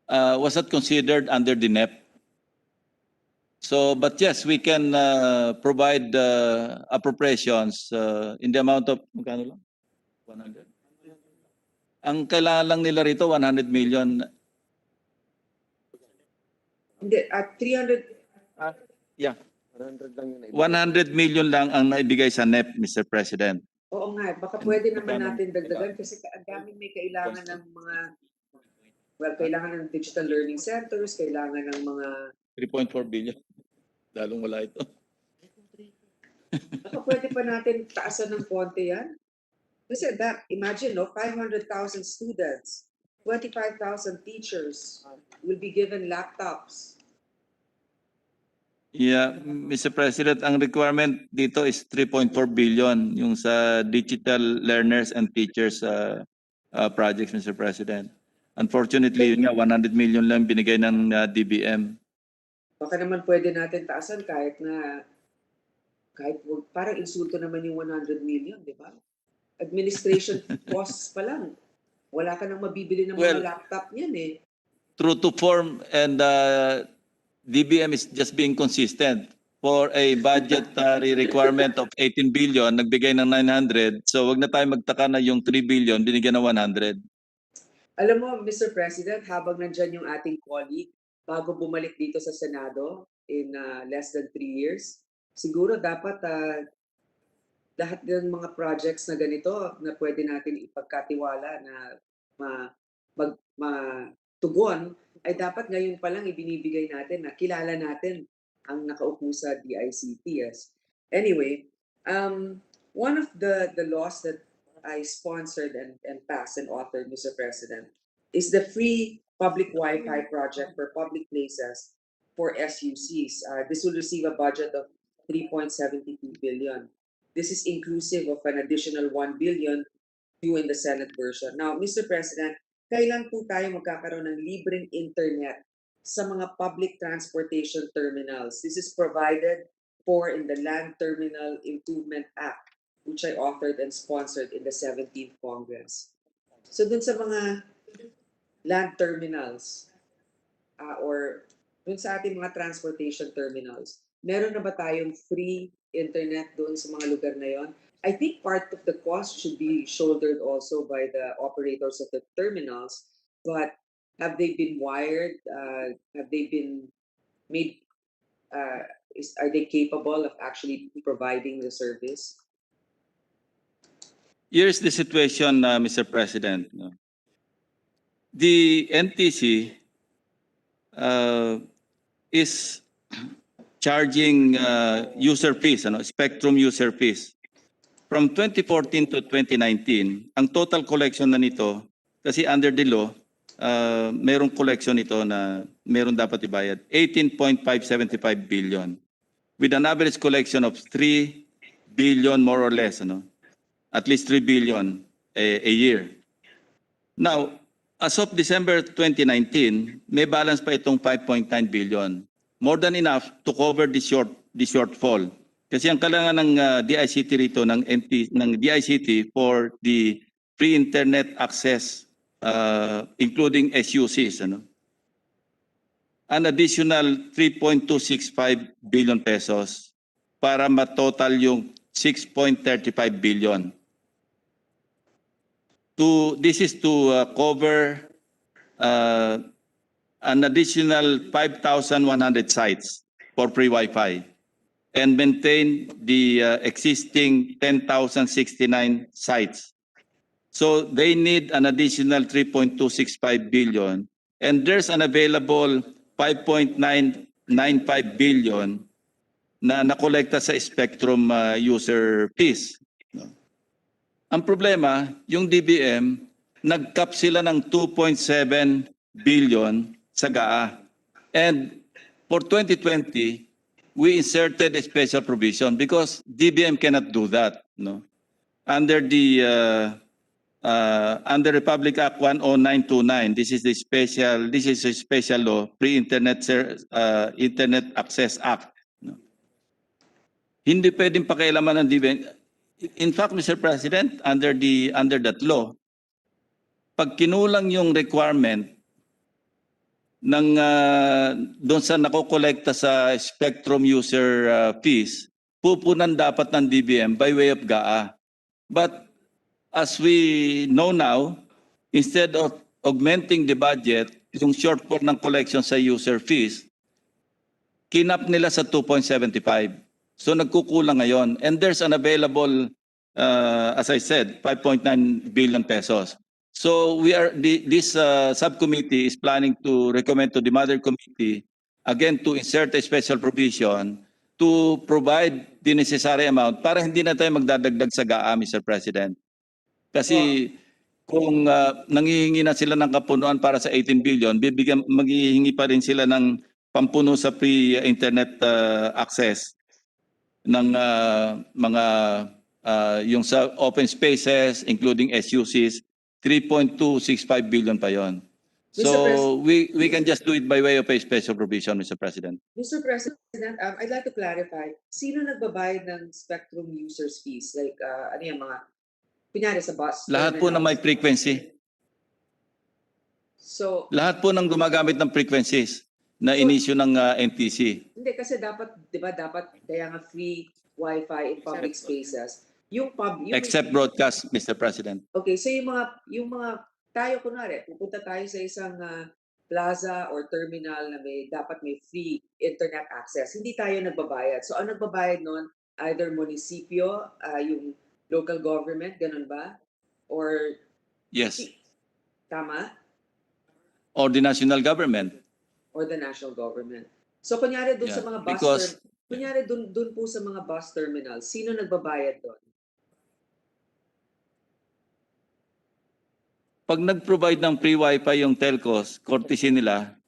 was not considered under the NEP. So, but yes, we can provide appropriations in the amount of, magkano lang? 100? Ang kailangan lang nila rito, 100 million.
Hindi, at 300,
Yeah. 100 million lang ang naibigay sa NEP, Mr. President.
oo nga, baka pwede naman
Magkano?
natin dagdagan kasi ang daming may kailangan ng mga, well, kailangan ng digital learning centers, kailangan ng mga,
3.4 billion. Lalong wala ito.
baka pwede pa natin taasan ng konti yan. Kasi imagine, no, 500,000 students, 25,000 teachers will be given laptops.
Yeah, Mr. President, ang requirement dito is 3.4 billion yung sa digital learners and teachers projects, Mr. President. Unfortunately, yun nga, 100 million lang binigay ng DBM.
Baka naman pwede natin taasan kahit parang insulto naman yung 100 million, di ba? Administration costs pa lang. Wala ka nang mabibili ng
Well,
mga laptop niyan eh.
True to form, and DBM is just being consistent. For a budgetary requirement of 18 billion, nagbigay ng 900. So wag na tayo magtaka na yung 3 billion binigyan ng 100.
Alam mo, Mr. President, habang nandyan yung ating colleague, bago bumalik dito sa Senado in less than 3 years, siguro dapat lahat ng mga projects na ganito na pwede natin ipagkatiwala na matugon, ay dapat ngayon pa lang ibinibigay natin na kilala natin ang nakaupo sa DICT. Yes. Anyway, one of the laws that I sponsored and passed and authored, Mr. President, is the free public Wi-Fi project for public places for SUCs. This will receive a budget of 3.72 billion. This is inclusive of an additional 1 billion due in the Senate version. Now, Mr. President, kailan po tayo magkakaroon ng libreng internet sa mga public transportation terminals? This is provided for in the Land Terminal Improvement Act, which I authored and sponsored in the 17th Congress. So dun sa mga land terminals or dun sa ating mga transportation terminals, meron na ba tayong free internet doon sa mga lugar na yon? I think part of the cost should be shouldered also by the operators of the terminals, but have they been wired? Have they been made? Are they capable of actually providing the service?
Here's the situation, Mr. President. The NTC is charging user fees, spectrum user fees. From 2014 to 2019, ang total collection na nito, kasi under the law, merong collection ito na meron dapat ibayad, 18.575 billion. With an average collection of 3 billion more or less, at least 3 billion a year. Now, as of December 2019, may balance pa itong 5.9 billion. More than enough to cover the shortfall. Kasi ang kailangan ng DICT rito, ng DICT for the free internet access, including SUCs, an additional 3.265 billion pesos para matotal yung 6.35 billion. This is to cover an additional 5,100 sites for free Wi-Fi and maintain the existing 10,069 sites. So they need an additional 3.265 billion, and there's an available 5.995 billion na nakolekta sa spectrum user fees. Ang problema, yung DBM, nag-cap sila ng 2.7 billion sa GAA. And for 2020, we inserted a special provision because DBM cannot do that. Under the under Republic Act 10929, this is a special law, Pre-Internet Internet Access Act. Hindi pwedeng pakialaman ng DBM. In fact, Mr. President, under that law, pag kinulang yung requirement ng doon sa nakokolekta sa spectrum user fees, pupunan dapat ng DBM by way of GAA. But as we know now, instead of augmenting the budget, yung shortfall ng collection sa user fees, kinap nila sa 2.75. So nagkukulang ngayon. And there's an available, as I said, 5.9 billion pesos. So this subcommittee is planning to recommend to the Mother Committee, again, to insert a special provision to provide the necessary amount para hindi na tayo magdadagdag sa GAA, Mr. President. Kasi kung nanghihingi na sila ng kapunuan para sa 18 billion, maghihingi pa rin sila ng pampuno sa free internet access ng mga yung sa open spaces, including SUCs, 3.265 billion pa yon. So we can just do it by way of a special provision, Mr. President.
Mr. President, I'd like to clarify, sino nagbabayad ng spectrum users fees? Like, ano yung mga, kunyari sa bus?
Lahat po na may frequency.
So,
Lahat po ng gumagamit ng frequencies na inisyu ng NTC.
hindi kasi dapat, di ba, dapat kaya nga free Wi-Fi in public spaces. Yung
Except broadcast, Mr. President.
Okay, so yung mga tayo kunwari, pupunta tayo sa isang plaza or terminal na dapat may free internet access. Hindi tayo nagbabayad. So ang nagbabayad noon, either munisipyo, yung local government, ganun ba? Or
Yes.
tama?
Or the national government.
Or the national government. So kunyari doon
Yeah,
sa mga bus
because-
kunyari doon po sa mga bus terminals, sino nagbabayad doon?
Pag nag-provide ng free wifi yung telcos, courtesy nila,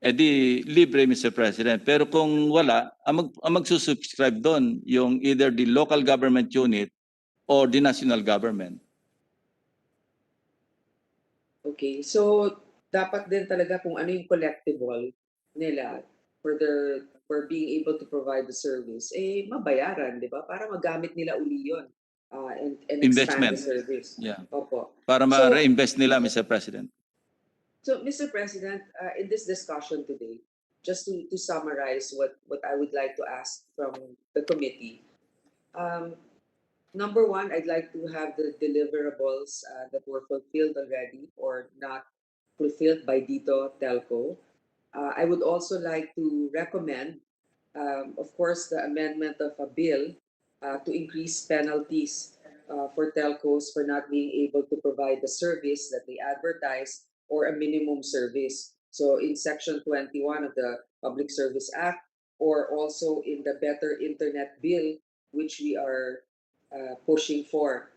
edi libre, Mr. President. Pero kung wala, ang magsusubscribe doon yung either the local government unit or the national government.
Okay, so dapat din talaga kung ano yung collectible nila for being able to provide the service, eh mabayaran, di ba? Para magamit nila uli yun and expand the
Investment.
service.
Yeah.
Opo.
Para
So,
ma-reinvest nila, Mr. President.
So, Mr. President, in this discussion today, just to summarize what I would like to ask from the committee, um, number one, I'd like to have the deliverables that were fulfilled already or not fulfilled by Dito Telco. I would also like to recommend, of course, the amendment of a bill to increase penalties for telcos for not being able to provide the service that they advertise or a minimum service. So in Section 21 of the Public Service Act, or also in the Better Internet Bill, which we are pushing for.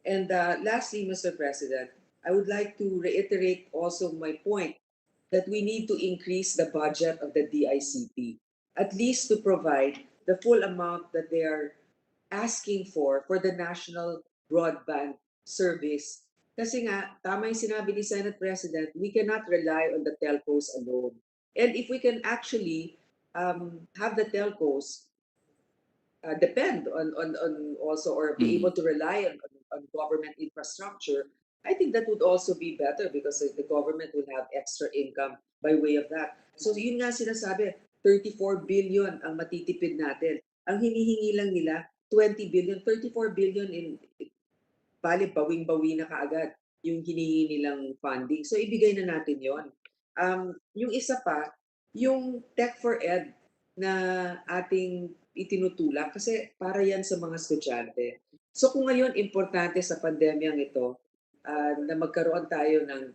And lastly, Mr. President, I would like to reiterate also my point that we need to increase the budget of the DICT, at least to provide the full amount that they are asking for the national broadband service. Kasi nga, tama yung sinabi ni Senate President, we cannot rely on the telcos alone. And if we can actually have the telcos depend on also or be able to rely on government infrastructure, I think that would also be better because the government will have extra income by way of that. So yun nga sinasabi, 34 billion ang matitipid natin. Ang hinihingi lang nila, 20 billion, 34 billion in bali bawing-bawi na kaagad yung hinihingi nilang funding. So ibigay na natin yon. Yung isa pa, yung Tech for Ed na ating itinutulak kasi para yan sa mga estudyante. So kung ngayon importante sa pandemyang ito na magkaroon tayo ng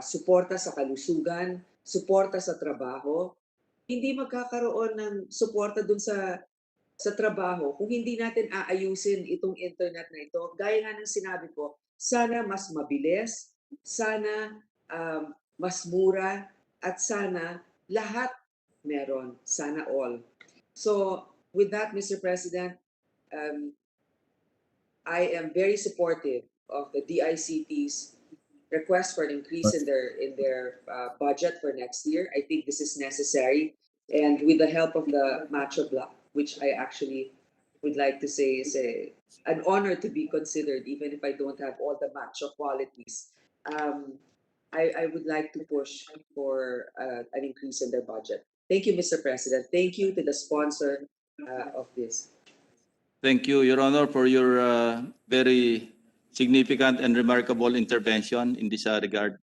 suporta sa kalusugan, suporta sa trabaho, hindi magkakaroon ng suporta dun sa trabaho kung hindi natin aayusin itong internet na ito. Gaya nga ng sinabi ko, sana mas mabilis, sana mas mura, at sana lahat meron, sana all. So with that, Mr. President, I am very supportive of the DICT's request for an increase in their budget for next year. I think this is necessary, and with the help of the Macho Block, which I actually would like to say is an honor to be considered, even if I don't have all the macho qualities. I would like to push for an increase in their budget. Thank you, Mr. President. Thank you to the sponsor of this.
Thank you, Your Honor, for your very significant and remarkable intervention in this regard.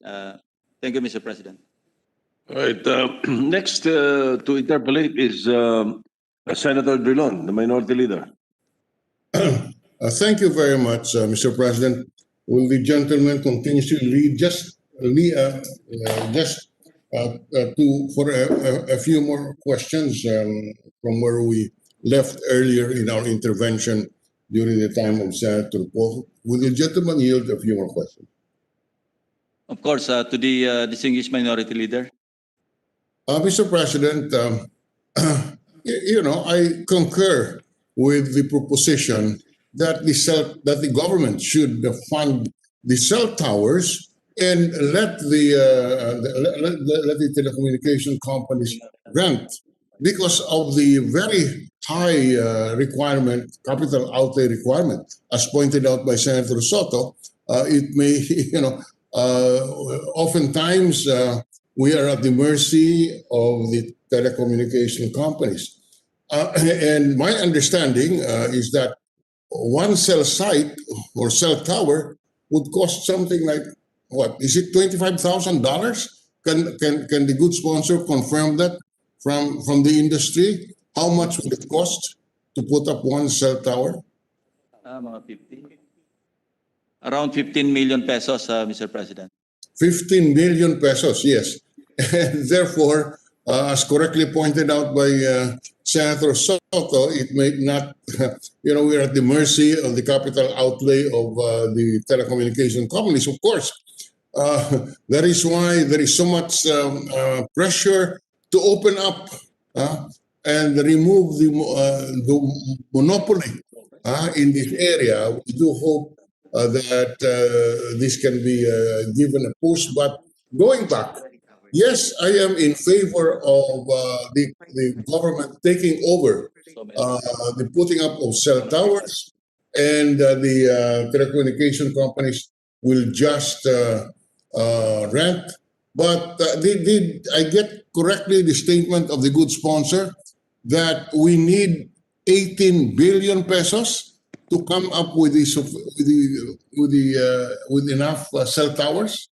Thank you, Mr. President.
All right. Next to interpolate is Senator Drilon, the Minority Leader.
Thank you very much, Mr. President. Will the gentleman continue to lead for a few more questions from where we left earlier in our intervention during the time of Senator Paul? Will the gentleman yield a few more questions?
Of course, to the distinguished Minority Leader.
Mr. President, I concur with the proposition that the government should fund the cell towers and let the telecommunication companies rent, because of the very high capital outlay requirement, as pointed out by Senator Soto. It may, oftentimes we are at the mercy of the telecommunication companies. And my understanding is that one cell site or cell tower would cost something like, what, is it $25,000? Can the good sponsor confirm that from the industry? How much would it cost to put up one cell tower?
Mga 50. Around 15 million pesos, Mr. President.
15 million pesos, yes. And therefore, as correctly pointed out by Senator Soto, it may not, we're at the mercy of the capital outlay of the telecommunication companies. Of course, that is why there is so much pressure to open up and remove the monopoly in this area. We do hope that this can be given a push. But going back, yes, I am in favor of the government taking over the putting up of cell towers, and the telecommunication companies will just rent. But did I get correctly the statement of the good sponsor that we need 18 billion pesos to come up with with enough cell towers?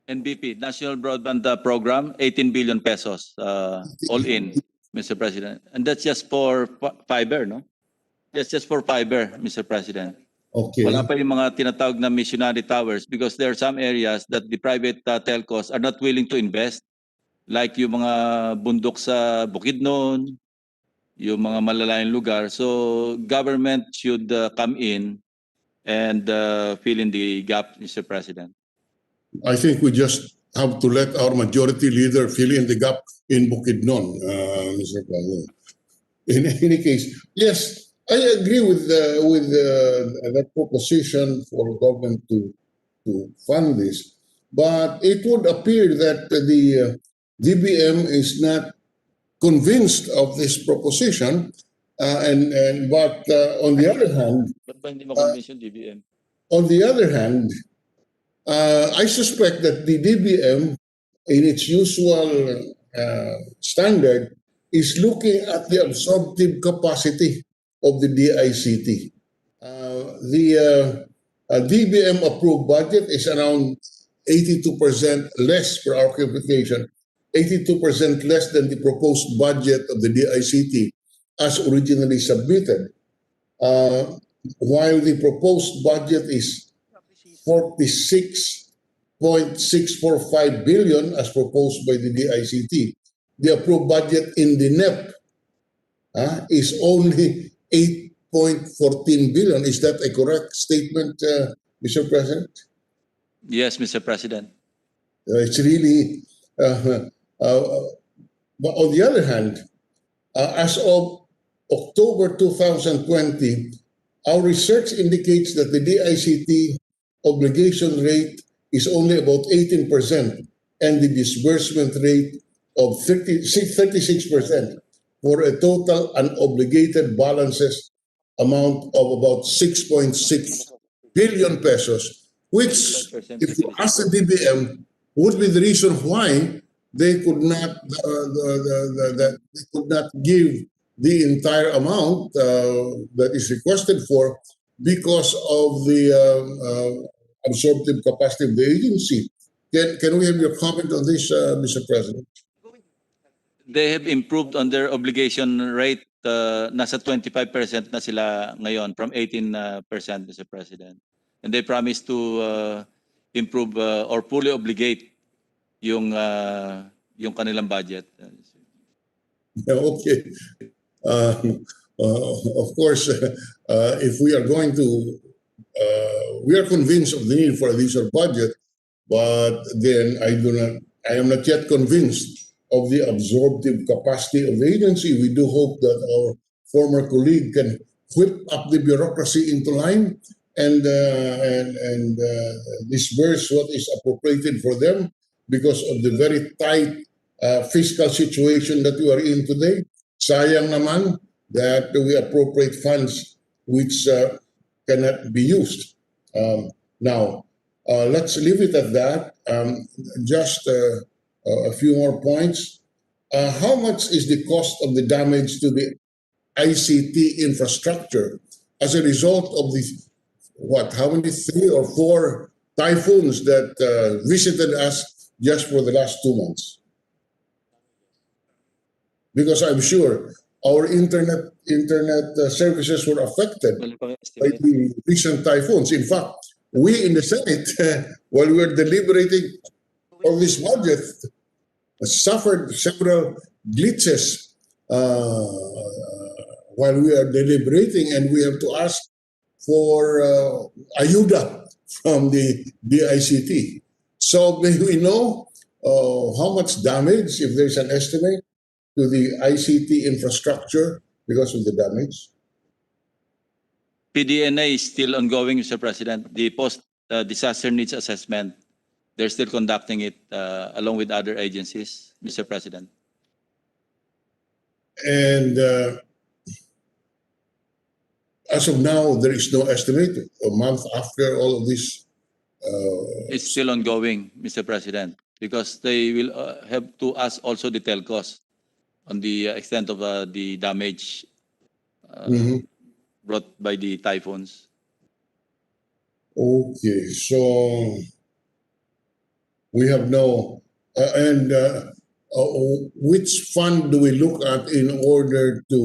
NBP, National Broadband Program, 18 billion pesos all in, Mr. President. And that's just for fiber, no? That's just for fiber, Mr. President.
Okay.
Wala pa yung mga tinatawag na missionary towers because there are some areas that the private telcos are not willing to invest. Like yung mga bundok sa Bukidnon, yung mga malalayang lugar. So government should come in and fill in the gap, Mr. President.
I think we just have to let our majority leader fill in the gap in Bukidnon, Mr. President. In any case, yes, I agree with that proposition for government to fund this, but it would appear that the DBM is not convinced of this proposition, but on the other hand,
Ba't ba hindi makonvince yung DBM?
on the other hand, I suspect that the DBM, in its usual standard, is looking at the absorptive capacity of the DICT. The DBM approved budget is around 82% less per our computation, 82% less than the proposed budget of the DICT as originally submitted. While the proposed budget is 46.645 billion as proposed by the DICT. The approved budget in the NEP is only 8.14 billion. Is that a correct statement, Mr. President?
Yes, Mr. President.
It's really, but on the other hand, as of October 2020, our research indicates that the DICT obligation rate is only about 18% and the disbursement rate of 36% for a total unobligated balances amount of about 6.6 billion pesos, which, if you ask the DBM, would be the reason why they could not give the entire amount that is requested for, because of the absorptive capacity of the agency. Can we have your comment on this, Mr. President?
They have improved on their obligation rate. Nasa 25% na sila ngayon from 18%, Mr. President. And they promise to improve or fully obligate yung kanilang budget.
Okay. Of course, if we are going to, we are convinced of the need for a additional budget, but then I am not yet convinced of the absorptive capacity of the agency. We do hope that our former colleague can whip up the bureaucracy into line and disperse what is appropriated for them because of the very tight fiscal situation that we are in today. Sayang naman that we appropriate funds which cannot be used. Now, let's leave it at that. Just a few more points. How much is the cost of the damage to the ICT infrastructure as a result of the, how many, 3 or 4 typhoons that visited us just for the last 2 months? Because I'm sure our internet services were affected by the recent typhoons. In fact, we in the Senate, while we were deliberating on this budget, suffered several glitches while we are deliberating, and we have to ask for ayuda from the DICT. So may we know how much damage, if there's an estimate, to the ICT infrastructure because of the damage?
PDNA is still ongoing, Mr. President. The post-disaster needs assessment, they're still conducting it along with other agencies, Mr. President.
And as of now, there is no estimate a month after all of this.
It's still ongoing, Mr. President, because they will have to ask also the telcos on the extent of the damage
Mhm.
brought by the typhoons.
Okay, so we have no, which fund do we look at in order to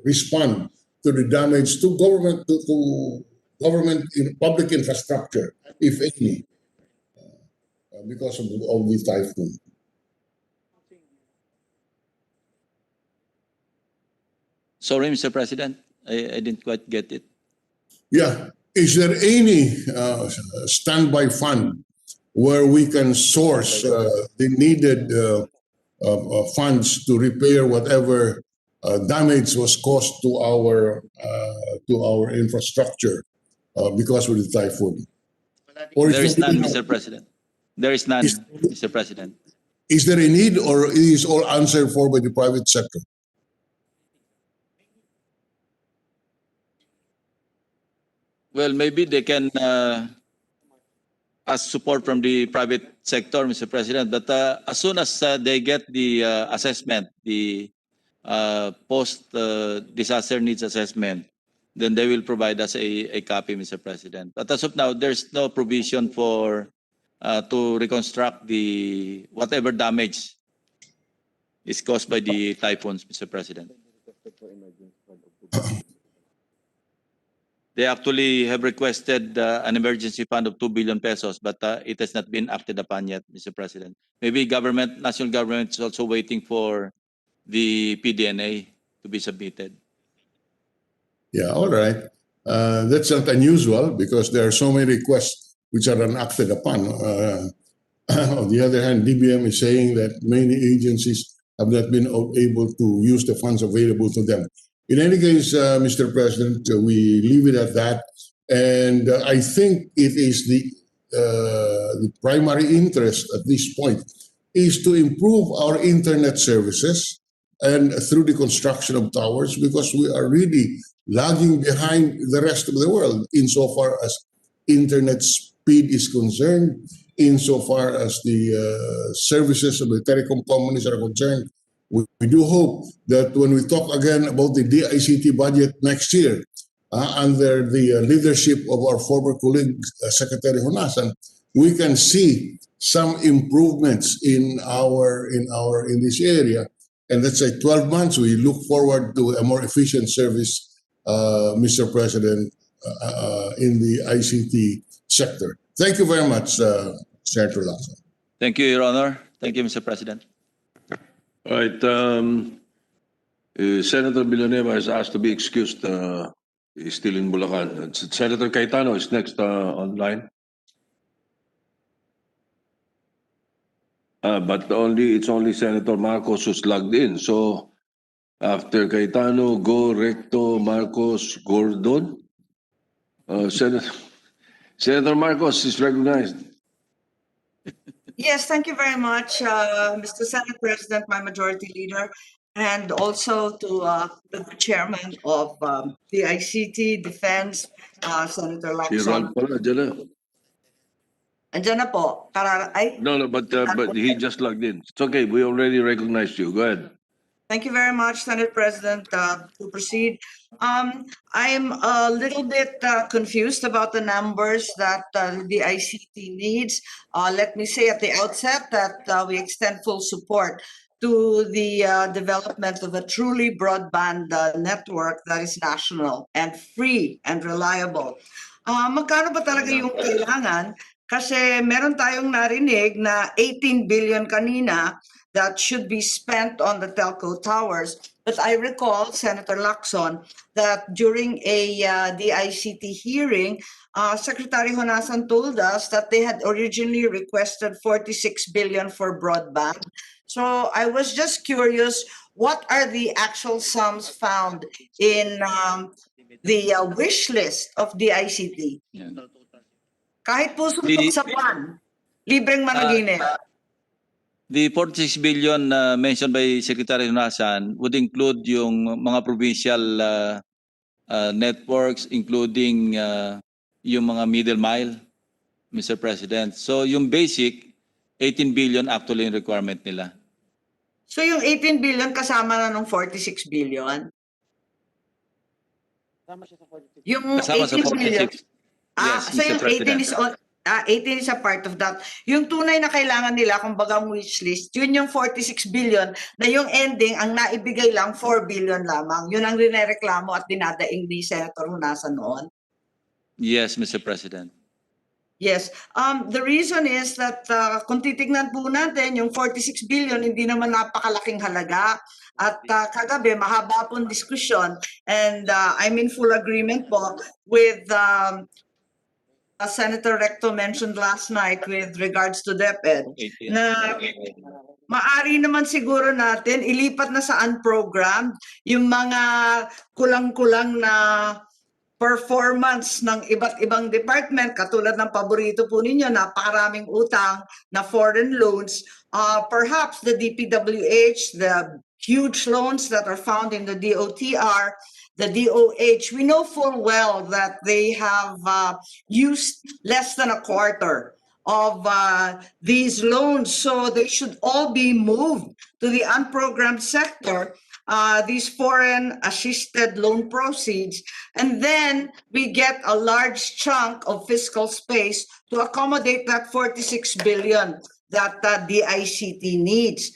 respond to the damage to government, to government in public infrastructure, if any, because of the typhoon?
Sorry, Mr. President, I didn't quite get it.
Yeah, is there any standby fund where we can source the needed funds to repair whatever damage was caused to our infrastructure because of the typhoon? Or
There is none,
there-
Mr. President. There is none, Mr. President.
Is there a need, or is all answered for by the private sector?
Well, maybe they can ask support from the private sector, Mr. President. But as soon as they get the assessment, the post-disaster needs assessment, then they will provide us a copy, Mr. President. But as of now, there's no provision for to reconstruct the whatever damage is caused by the typhoons, Mr. President. They actually have requested an emergency fund of 2 billion pesos, but it has not been acted upon yet, Mr. President. Maybe national government is also waiting for the PDNA to be submitted.
Yeah, all right. That's not unusual because there are so many requests which are unacted upon. On the other hand, DBM is saying that many agencies have not been able to use the funds available to them. In any case, Mr. President, we leave it at that. And I think it is the primary interest at this point is to improve our internet services and through the construction of towers, because we are really lagging behind the rest of the world insofar as internet speed is concerned, insofar as the services of the telecom companies are concerned. We do hope that when we talk again about the DICT budget next year, under the leadership of our former colleague, Secretary Honasan, we can see some improvements in this area. And let's say 12 months, we look forward to a more efficient service, Mr. President, in the ICT sector. Thank you very much, Senator Lacson.
Thank you, Your Honor. Thank you, Mr. President.
All right. Senator Villanueva has asked to be excused. He's still in Bulacan. Senator Cayetano is next online. But it's only Senator Marcos who's logged in. So after Cayetano, Go, Recto, Marcos, Gordon. Senator Marcos is recognized.
Yes, thank you very much, Mr. Senate President, my majority leader, and also to the chairman of the ICT Defense, Senator
Si Ralph
Lacson.
pala, dyan na.
Andiyan na po.
No, but he just logged in. It's okay. We already recognized you. Go ahead.
Thank you very much, Senate President. To proceed, I'm a little bit confused about the numbers that the ICT needs. Let me say at the outset that we extend full support to the development of a truly broadband network that is national and free and reliable. Magkano ba talaga yung kailangan? Kasi meron tayong narinig na 18 billion kanina that should be spent on the telco towers. But I recall, Senator Lacson, that during a DICT hearing, Secretary Honasan told us that they had originally requested 46 billion for broadband. So I was just curious, what are the actual sums found in the wish list of the ICT?
Yeah.
Kahit po suntok
The-
sa buwan, libreng managinip.
The 46 billion mentioned by Secretary Honasan would include yung mga provincial networks, including yung mga middle mile, Mr. President. So yung basic, 18 billion actually yung requirement nila.
So yung 18 billion kasama na ng 46 billion? Yung
Kasama sa
18 billion,
46. Yes,
so
Mr.
yung 18
President.
is 18 is a part of that. Yung tunay na kailangan nila, kumbaga wish list, yun yung 46 billion na yung ending, ang naibigay lang 4 billion lamang. Yun ang rinereklamo at dinadaing ni Senator Hunasan noon.
Yes, Mr. President.
Yes. The reason is that kung titignan po natin, yung 46 billion, hindi naman napakalaking halaga. At kagabi, mahaba pong diskusyon. And I'm in full agreement po with Senator Recto mentioned last night with regards to DepEd. Na maari naman siguro natin ilipat na sa unprogrammed yung mga kulang-kulang na performance ng iba't ibang department, katulad ng paborito po ninyo, napakaraming utang na foreign loans. Perhaps the DPWH, the huge loans that are found in the DOTR, the DOH, we know full well that they have used less than a quarter of these loans. So they should all be moved to the unprogrammed sector, these foreign assisted loan proceeds, and then we get a large chunk of fiscal space to accommodate that 46 billion that the ICT needs.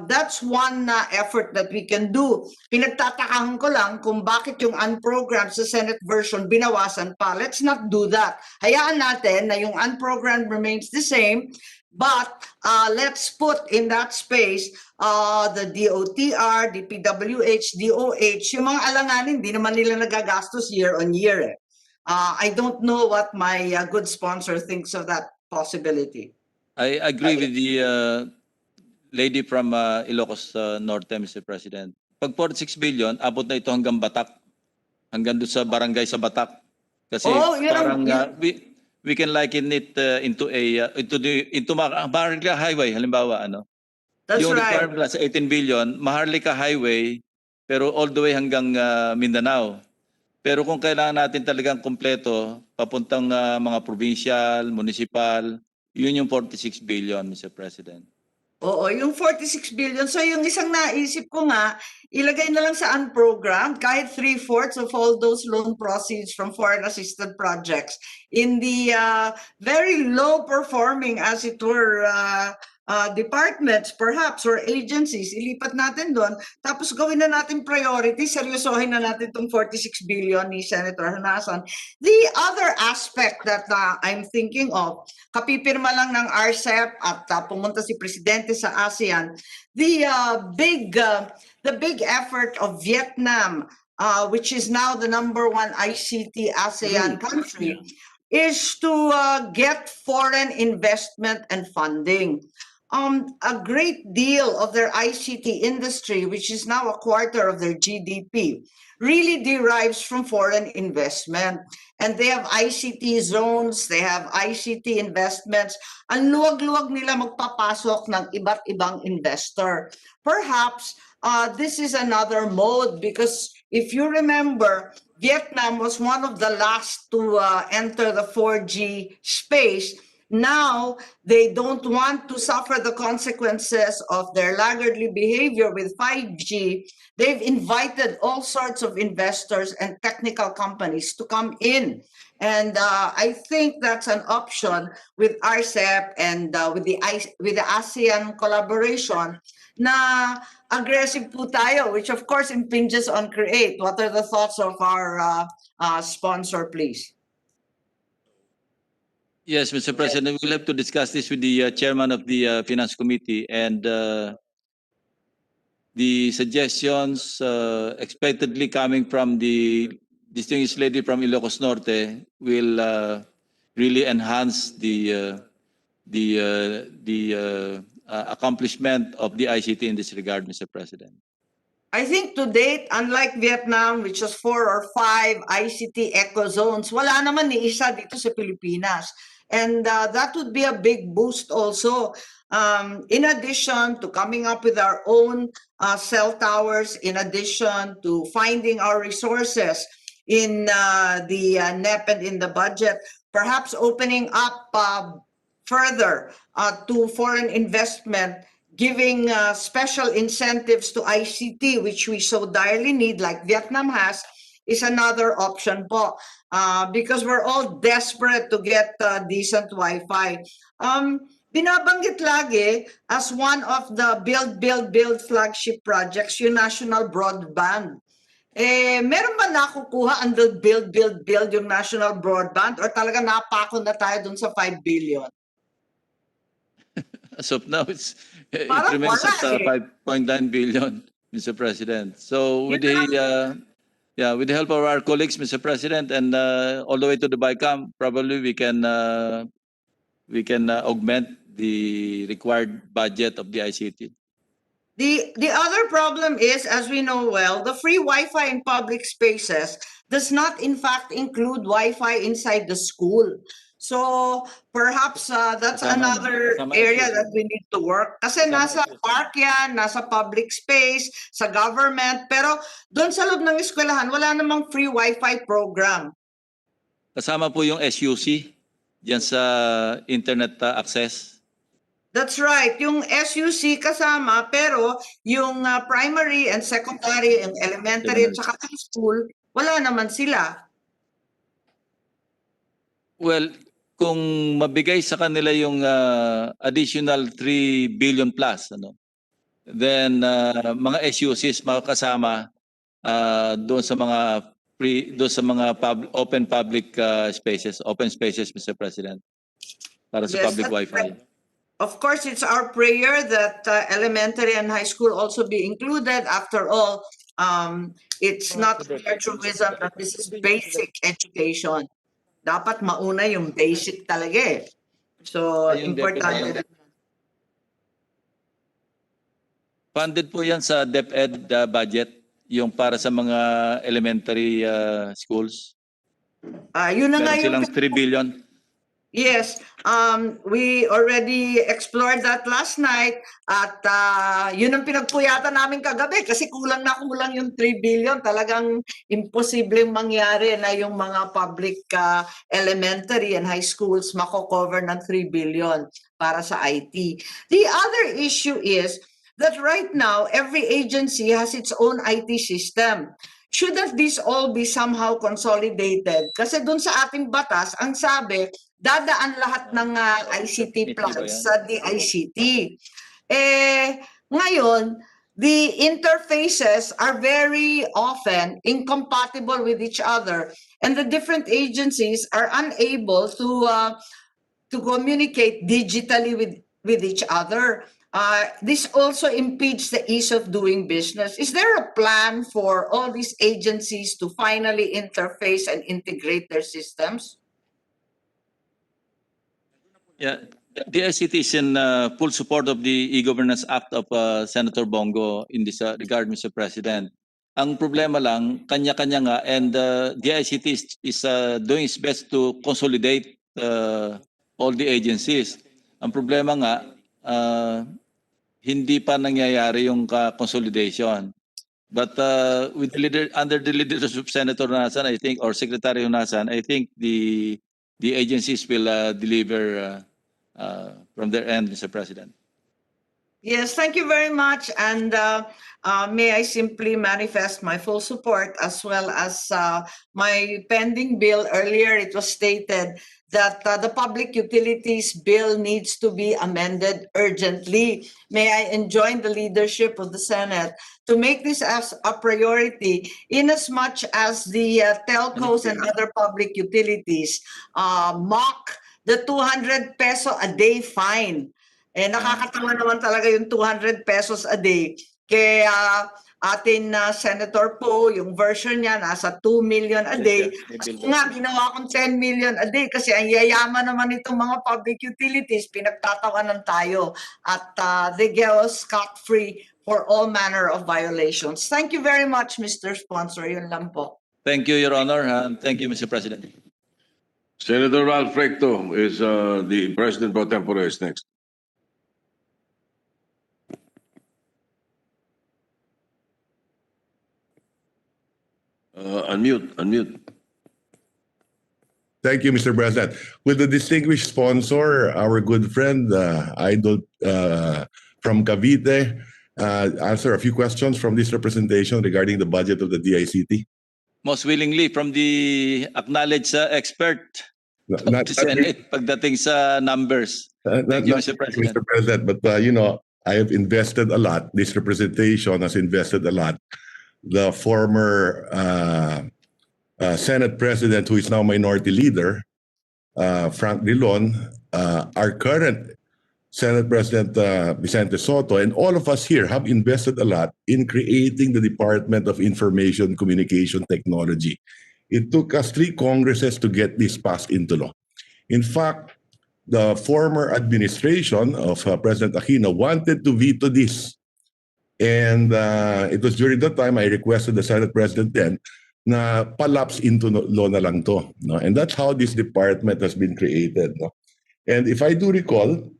That's one effort that we can do. Pinagtatakahan ko lang kung bakit yung unprogrammed sa Senate version binawasan pa. Let's not do that. Hayaan natin na yung unprogrammed remains the same, but let's put in that space the DOTR, DPWH, DOH, yung mga alanganin, hindi naman nila nagagastos year on year. I don't know what my good sponsor thinks of that possibility.
I agree with the lady from Ilocos Norte, Mr. President. Pag 46 billion, abot na ito hanggang Batak. Hanggang doon sa barangay sa Batak. Kasi parang we can liken it into Maharlika Highway, halimbawa, ano?
That's
yung
right.
requirement sa 18 billion, Maharlika Highway, pero all the way hanggang Mindanao. Pero kung kailangan natin talagang kompleto, papuntang mga provincial, municipal, yun yung 46 billion, Mr. President.
Oo, yung 46 billion. So yung isang naisip ko nga, ilagay na lang sa unprogrammed, kahit 3/4 of all those loan proceeds from foreign assisted projects in the very low performing, as it were, departments perhaps or agencies, ilipat natin doon. Tapos gawin na natin priority, seryosohin na natin itong 46 billion ni Senator Honasan. The other aspect that I'm thinking of, kapipirma lang ng RCEP at pumunta si Presidente sa ASEAN, the big effort of Vietnam, which is now the #1 ICT ASEAN country, is to get foreign investment and funding. A great deal of their ICT industry, which is now a quarter of their GDP, really derives from foreign investment. And they have ICT zones, they have ICT investments. Ang luwag-luwag nila magpapasok ng iba't ibang investor. Perhaps this is another mode, because if you remember, Vietnam was one of the last to enter the 4G space. Now, they don't want to suffer the consequences of their laggardly behavior with 5G. They've invited all sorts of investors and technical companies to come in. And I think that's an option with RCEP and with the ASEAN collaboration na aggressive po tayo, which of course impinges on CREATE. What are the thoughts of our sponsor, please?
Yes, Mr. President, we'll have to discuss this with the chairman of the Finance Committee, and the suggestions expectedly coming from the distinguished lady from Ilocos Norte will really enhance the accomplishment of the ICT in this regard, Mr. President.
I think to date, unlike Vietnam, which has 4 or 5 ICT eco zones, wala naman ni isa dito sa Pilipinas. And that would be a big boost also. In addition to coming up with our own cell towers, in addition to finding our resources in the NEP and in the budget, perhaps opening up further to foreign investment, giving special incentives to ICT, which we so direly need, like Vietnam has, is another option po. Because we're all desperate to get decent Wi-Fi. Binabanggit lagi as one of the build flagship projects, yung National Broadband. Meron ba nakukuha under build yung National Broadband, or talaga napako na tayo dun sa 5 billion?
As of now, it
Parang
remains
wala
at 5.9 billion, Mr. President. So with
Yun
with the help of our colleagues, Mr. President, and all the way to the BICAM, probably we can augment the required budget of the ICT.
The other problem is, as we know well, the free Wi-Fi in public spaces does not in fact include Wi-Fi inside the school. So perhaps that's
Kasama,
another
kasama
area
SUC.
that we need to work. Kasi
Kasama
nasa
SUC.
park yan, nasa public space, sa government, pero doon sa loob ng eskwelahan, wala namang free Wi-Fi program.
Kasama po yung SUC diyan sa internet access.
That's right. Yung SUC kasama, pero yung primary and secondary and elementary at saka high school, wala naman sila.
Well, kung mabigay sa kanila yung additional 3 billion plus, then mga SUCs makakasama doon sa mga open public spaces, open spaces, Mr. President, para sa
Yes,
public
that's
Wi-Fi.
right. Of course, it's our prayer that elementary and high school also be included. After all, it's not a truism that this is basic education. Dapat mauna yung basic talaga eh. So,
Ayun,
importante.
Funded po yan sa DepEd budget, yung para sa mga elementary schools.
Yun na nga
Meron
yung
silang 3 billion.
Yes, we already explored that last night at yun ang pinagpuyatan namin kagabi kasi kulang na kulang yung 3 billion. Talagang imposibleng mangyari na yung mga public elementary and high schools mako-cover ng 3 billion para sa IT. The other issue is that right now, every agency has its own IT system. Shouldn't this all be somehow consolidated? Kasi dun sa ating batas, ang sabi, dadaan lahat ng ICT plans sa DICT. Ngayon, the interfaces are very often incompatible with each other, and the different agencies are unable to communicate digitally with each other. This also impedes the ease of doing business. Is there a plan for all these agencies to finally interface and integrate their systems?
Yeah, the ICT is in full support of the E-Governance Act of Senator Bongo in this regard, Mr. President. Ang problema lang, kanya-kanya nga, and the ICT is doing its best to consolidate all the agencies. Ang problema nga, hindi pa nangyayari yung consolidation. But under the leadership of Senator Nasan, I think, or Secretary Nasan, I think the agencies will deliver from their end, Mr. President.
Yes, thank you very much. And may I simply manifest my full support as well as my pending bill. Earlier, it was stated that the Public Utilities Bill needs to be amended urgently. May I enjoin the leadership of the Senate to make this as a priority in as much as the telcos and other public utilities mock the 200 peso a day fine. Nakakatawa naman talaga yung 200 pesos a day. Kaya atin na Senator Poe, yung version niya nasa 2 million a day. Ako nga, ginawa kong 10 million a day kasi ang yayaman naman itong mga public utilities, pinagtatawanan tayo at they get us scot-free for all manner of violations. Thank you very much, Mr. Sponsor. Yun lang po.
Thank you, Your Honor, and thank you, Mr. President.
Senator Ralph Recto is the President pro tempore is next. Unmute.
Thank you, Mr. President. Will the distinguished sponsor, our good friend, Idol from Cavite, answer a few questions from this representation regarding the budget of the DICT?
Most willingly from the acknowledged expert of the Senate pagdating sa numbers. Thank you, Mr. President.
Mr. President, but I have invested a lot. This representation has invested a lot. The former Senate President, who is now Minority Leader, Frank Drilon, our current Senate President Vicente Soto, and all of us here have invested a lot in creating the Department of Information Communication Technology. It took us 3 Congresses to get this passed into law. In fact, the former administration of President Aquino wanted to veto this. And it was during that time I requested the Senate President then na palapse into law na lang to. No? And that's how this department has been created. No? And if I do recall,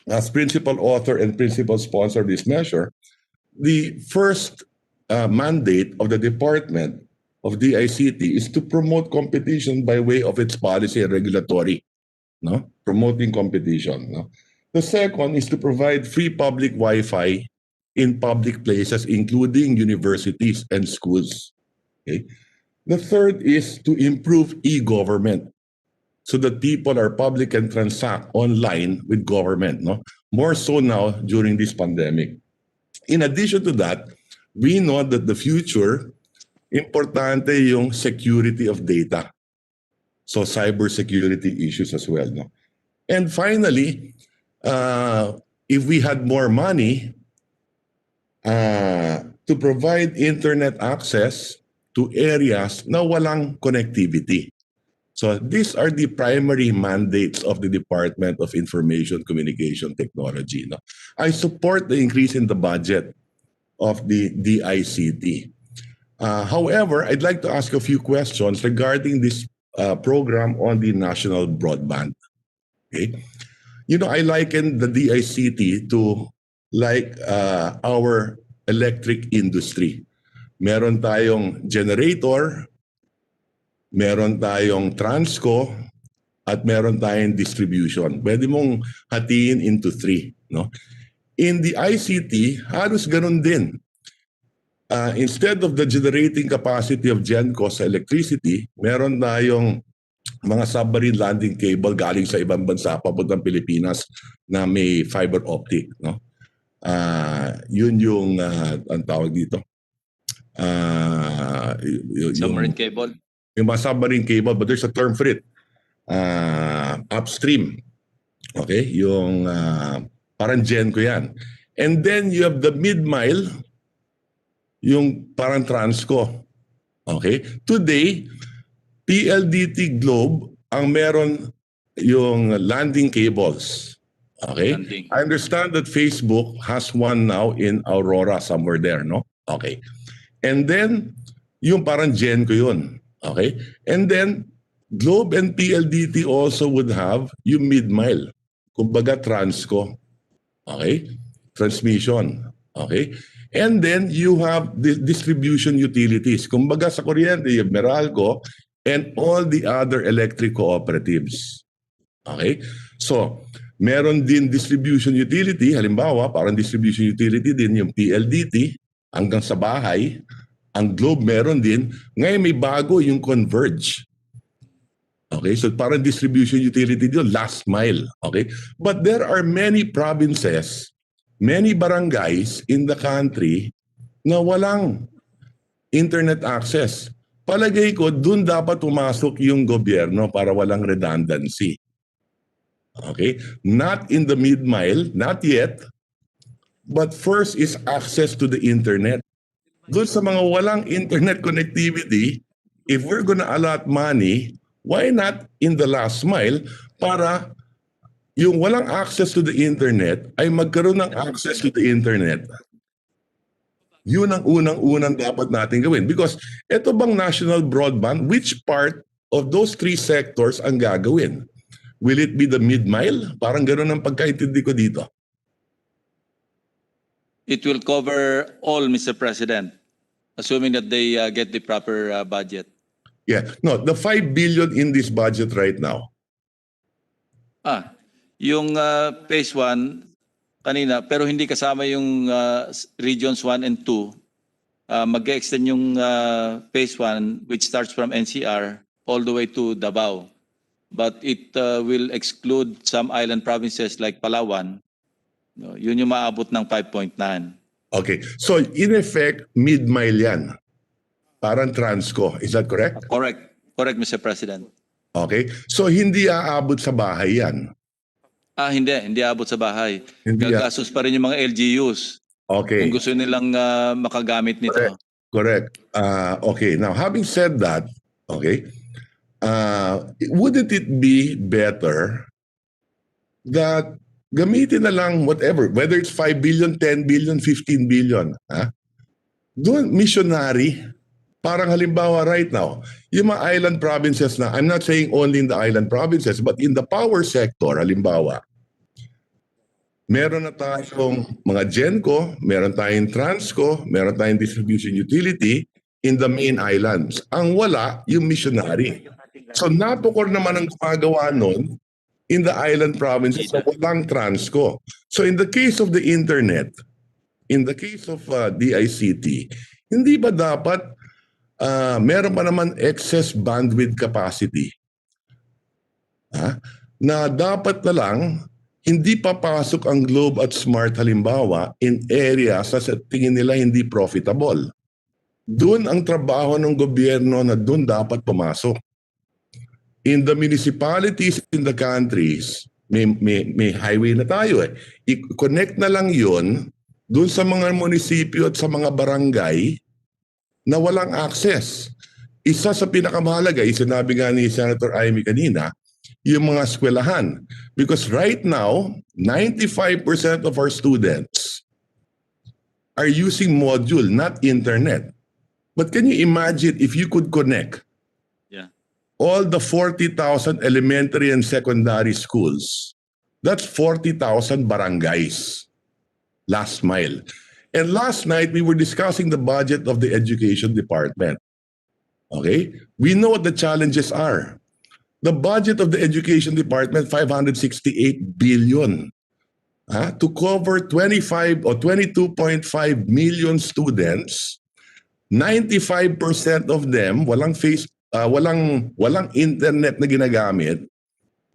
as principal author and principal sponsor of this measure, the first mandate of the Department of DICT is to promote competition by way of its policy and regulatory, no? Promoting competition. No? The second is to provide free public Wi-Fi in public places, including universities and schools. Okay? The third is to improve e-government so that people are public and transact online with government, no? More so now during this pandemic. In addition to that, we know that the future, importante yung security of data. So cybersecurity issues as well, no? And finally, if we had more money to provide internet access to areas na walang connectivity. So these are the primary mandates of the Department of Information Communication Technology. No? I support the increase in the budget of the DICT. However, I'd like to ask a few questions regarding this program on the national broadband. Okay? You know, I liken the DICT to like our electric industry. Meron tayong generator, meron tayong transco, at meron tayong distribution. Pwede mong hatiin into 3. No? In the ICT, halos ganun din. Instead of the generating capacity of GenCo sa electricity, meron tayong mga submarine landing cable galing sa ibang bansa papuntang Pilipinas na may fiber optic. No? Yun yung ang tawag dito.
Submarine cable.
Yung mga submarine cable, but there's a term for it. Upstream. Okay? Yung parang GenCo yan. And then you have the mid-mile, yung parang transco. Okay? Today, PLDT Globe ang meron yung landing cables. Okay?
Landing.
I understand that Facebook has one now in Aurora somewhere there, no? Okay. And then, yung parang GenCo yun. Okay? And then, Globe and PLDT also would have yung mid-mile. Kumbaga transco. Okay? Transmission. Okay? And then, you have the distribution utilities. Kumbaga sa kuryente, yung Meralco and all the other electric cooperatives. Okay? So, meron din distribution utility. Halimbawa, parang distribution utility din yung PLDT hanggang sa bahay. Ang Globe meron din. Ngayon may bago yung Converge. Okay, so parang distribution utility din, last mile. Okay, but there are many provinces, many barangays in the country na walang internet access. Palagay ko, dun dapat pumasok yung gobyerno para walang redundancy. Okay, not in the mid-mile, not yet. But first is access to the internet. doon sa mga walang internet connectivity, if we're gonna allot money, why not in the last mile para yung walang access to the internet ay magkaroon ng access to the internet? Yun ang unang-unang dapat natin gawin. Because ito bang national broadband, which part of those three sectors ang gagawin? Will it be the mid-mile? Parang gano'n ang pagkaintindi ko dito.
It will cover all, Mr. President, assuming that they get the proper budget.
Yeah. No, the 5 billion in this budget right now.
Yung phase 1 kanina, pero hindi kasama yung regions 1 and 2. Mag-extend yung phase 1 which starts from NCR all the way to Davao. But it will exclude some island provinces like Palawan. No, yun yung maabot ng 5.9.
Okay. So, in effect, mid-mile yan. Parang Transco. Is that correct?
Correct. Correct, Mr. President.
Okay. So, hindi aabot sa bahay yan.
Hindi aabot sa bahay.
Hindi
Gagastos pa rin yung mga LGUs
Okay.
kung gusto nilang makagamit nito.
Correct. Okay. Now, having said that, okay, wouldn't it be better that gamitin na lang whatever, whether it's 5 billion, 10 billion, 15 billion, doon missionary, parang halimbawa right now, yung mga island provinces na, I'm not saying only in the island provinces, but in the power sector, halimbawa, meron na tayong mga Genco, meron tayong Transco, meron tayong distribution utility in the main islands. Ang wala, yung missionary. So napukor naman ang gumagawa nun in the island provinces na walang Transco. So in the case of the internet, in the case of DICT, hindi ba dapat meron pa naman excess bandwidth capacity? Na dapat na lang hindi papasok ang Globe at Smart halimbawa in areas sa tingin nila hindi profitable. Doon ang trabaho ng gobyerno na doon dapat pumasok. In the municipalities in the countries, may highway na tayo eh. I-connect na lang yon doon sa mga munisipyo at sa mga barangay na walang access. Isa sa pinakamahalaga, sinabi nga ni Senator Amy kanina, yung mga eskwelahan. Because right now, 95% of our students are using module, not internet. But can you imagine if you could connect all the 40,000 elementary and secondary schools? That's 40,000 barangays. Last mile. And last night, we were discussing the budget of the education department. Okay? We know what the challenges are. The budget of the education department, 568 billion. To cover 25 or 22.5 million students, 95% of them walang internet na ginagamit,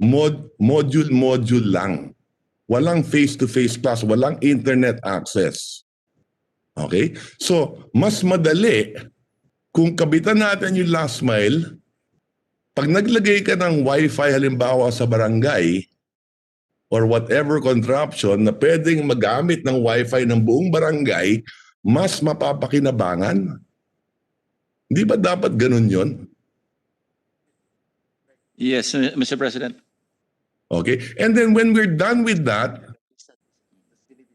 module lang. Walang face-to-face class, walang internet access. Okay? So, mas madali kung kabitan natin yung last mile. Pag naglagay ka ng Wi-Fi halimbawa sa barangay or whatever contraption na pwedeng magamit ng Wi-Fi ng buong barangay, mas mapapakinabangan. Di ba dapat ganun yon?
Yes, Mr. President.
Okay. And then when we're done with that,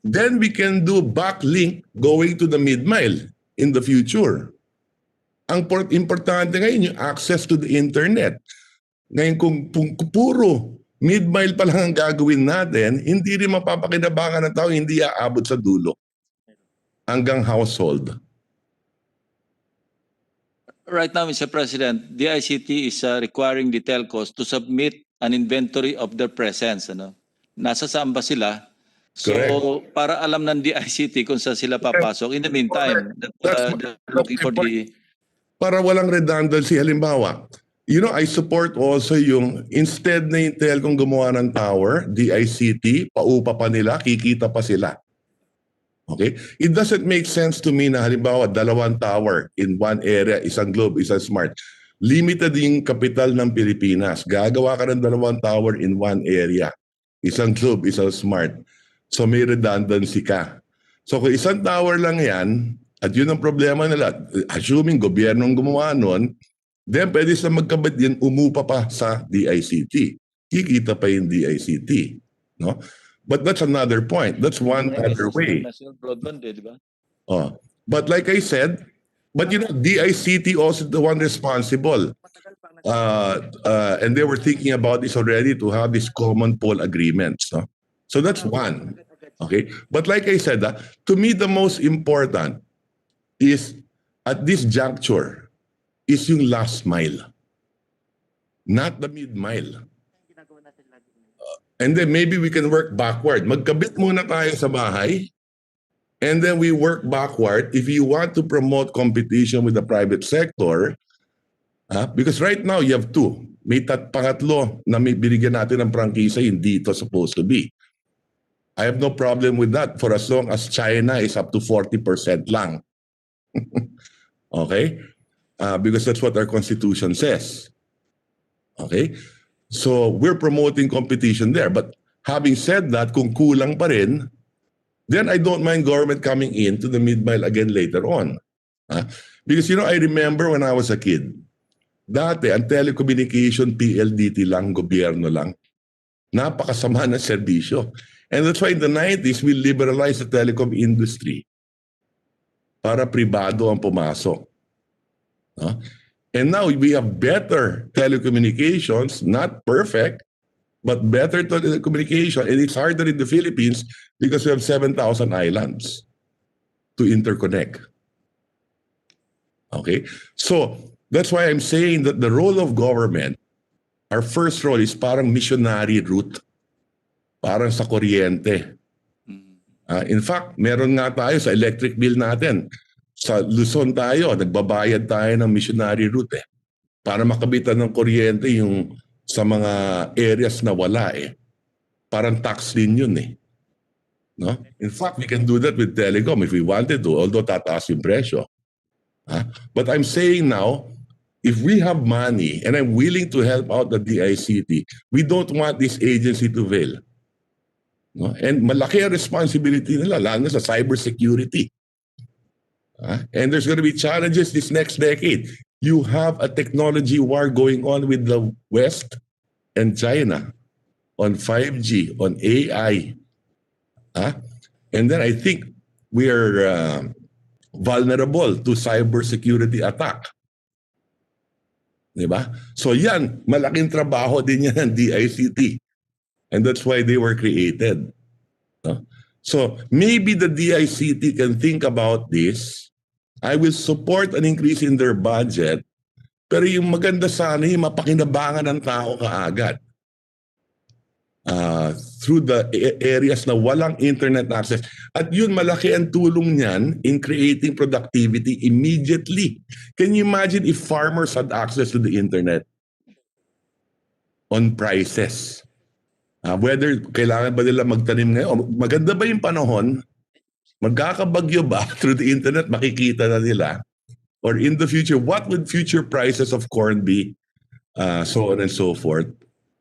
then we can do backlink going to the mid-mile in the future. Ang importante ngayon yung access to the internet. Ngayon kung puro mid-mile pa lang ang gagawin natin, hindi rin mapapakinabangan ng tao, hindi aabot sa dulo hanggang household.
Right now, Mr. President, the ICT is requiring the telcos to submit an inventory of their presence. Nasa saan ba sila? So,
Correct.
para alam ng DICT kung saan sila papasok. In the meantime, they're looking for the...
Para walang redundancy, halimbawa, I support also yung instead na yung telcong gumawa ng tower, DICT, paupa pa nila, kikita pa sila. Okay? It doesn't make sense to me na halimbawa, 2 tower in one area, isang Globe, isang Smart. Limited yung kapital ng Pilipinas. Gagawa ka ng 2 tower in one area. Isang Globe, isang Smart. So may redundancy ka. So kung isang tower lang yan, At yun ang problema nila. Assuming gobyerno ang gumawa nun, then pwede sila magkabit din, umupa pa sa DICT. Kikita pa yung DICT. No? But that's another point. That's one other way.
National Broadband, di ba?
Oh. But like I said, but you know, DICT also the one responsible. And they were thinking about this already to have these common pole agreements. No? So that's one. Okay. But like I said, to me, the most important is at this juncture is yung last mile, not the mid-mile. And then maybe we can work backward. Magkabit muna tayo sa bahay, and then we work backward if you want to promote competition with the private sector. Because right now you have two. May pangatlo na may binigyan natin ng prangkisa, hindi ito supposed to be. I have no problem with that for as long as China is up to 40% lang. Okay? Because that's what our constitution says. Okay? So we're promoting competition there. But having said that, kung kulang pa rin, then I don't mind government coming in to the mid-mile again later on. Because you know, I remember when I was a kid, dati ang telecommunication, PLDT lang, gobyerno lang. Napakasama na serbisyo. And that's why in the 90s, we liberalized the telecom industry para pribado ang pumasok. And now we have better telecommunications, not perfect, but better telecommunication. And it's harder in the Philippines because we have 7,000 islands to interconnect. Okay? So that's why I'm saying that the role of government, our first role is parang missionary route. Parang sa kuryente. In fact, meron nga tayo sa electric bill natin. Sa Luzon tayo, nagbabayad tayo ng missionary route para makabitan ng kuryente yung sa mga areas na wala Parang tax din yun No? In fact, we can do that with telecom if we wanted to, although tataas yung presyo. But I'm saying now, if we have money and I'm willing to help out the DICT, we don't want this agency to fail. No? And malaki ang responsibility nila, lalo sa cybersecurity. And there's going to be challenges this next decade. You have a technology war going on with the West and China on 5G, on AI. And then I think we are vulnerable to cybersecurity attack. Diba? So yan, malaking trabaho din yan ng DICT. And that's why they were created. So maybe the DICT can think about this. I will support an increase in their budget. Pero yung maganda sana yung mapakinabangan ng tao kaagad. Through the areas na walang internet access. At yun, malaki ang tulong niyan in creating productivity immediately. Can you imagine if farmers had access to the internet on prices? Whether kailangan ba nila magtanim ngayon, maganda ba yung panahon, magkakabagyo ba through the internet, makikita na nila, or in the future, what would future prices of corn be, so on and so forth.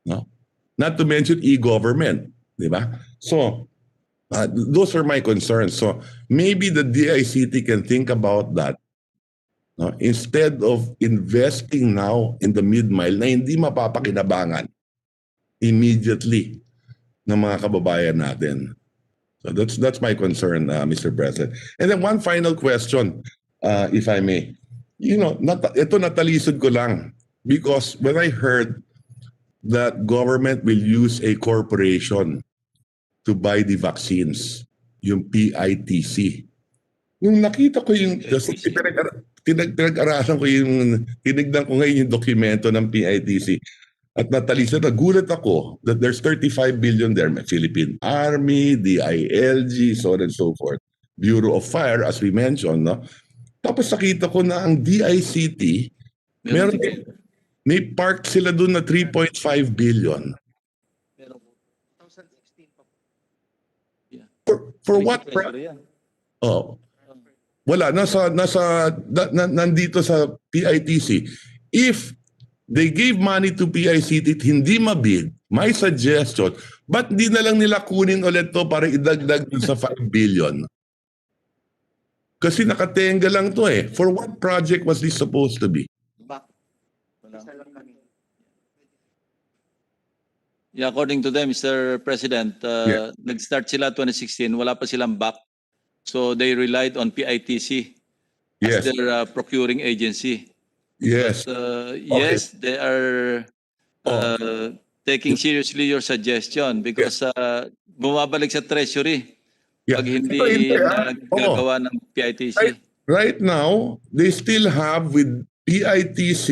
No? Not to mention e-government, di ba? So, those are my concerns. So, maybe the DICT can think about that, no? Instead of investing now in the mid-mile na hindi mapapakinabangan immediately ng mga kababayan natin. So that's my concern, Mr. President. And then one final question, if I may. You know, ito natalisod ko lang because when I heard that government will use a corporation to buy the vaccines, yung PITC. Nung nakita ko yung, pinag-aralan ko yung, tinignan ko ngayon yung dokumento ng PITC. At natalisod, nagulat ako that there's 35 billion there. May Philippine Army, DILG, so on and so forth. Bureau of Fire, as we mentioned. No? Tapos nakita ko na ang DICT, may park sila doon na 3.5 billion. For what? Wala, nandito sa PITC. If they gave money to PICT, hindi mabid. My suggestion, ba't di na lang nila kunin ulit to para idagdag sa 5 billion? Kasi nakatenga lang to eh. For what project was this supposed to be?
Yeah, according to them, Mr. President, nag-start sila 2016, wala pa silang back. So they relied on PITC as
Yes,
their procuring agency.
yes.
But yes, they are taking seriously your suggestion because bumabalik sa treasury
Yeah.
pag hindi
Ito, hindi,
nagagawa ng PITC.
Right now, they still have with PITC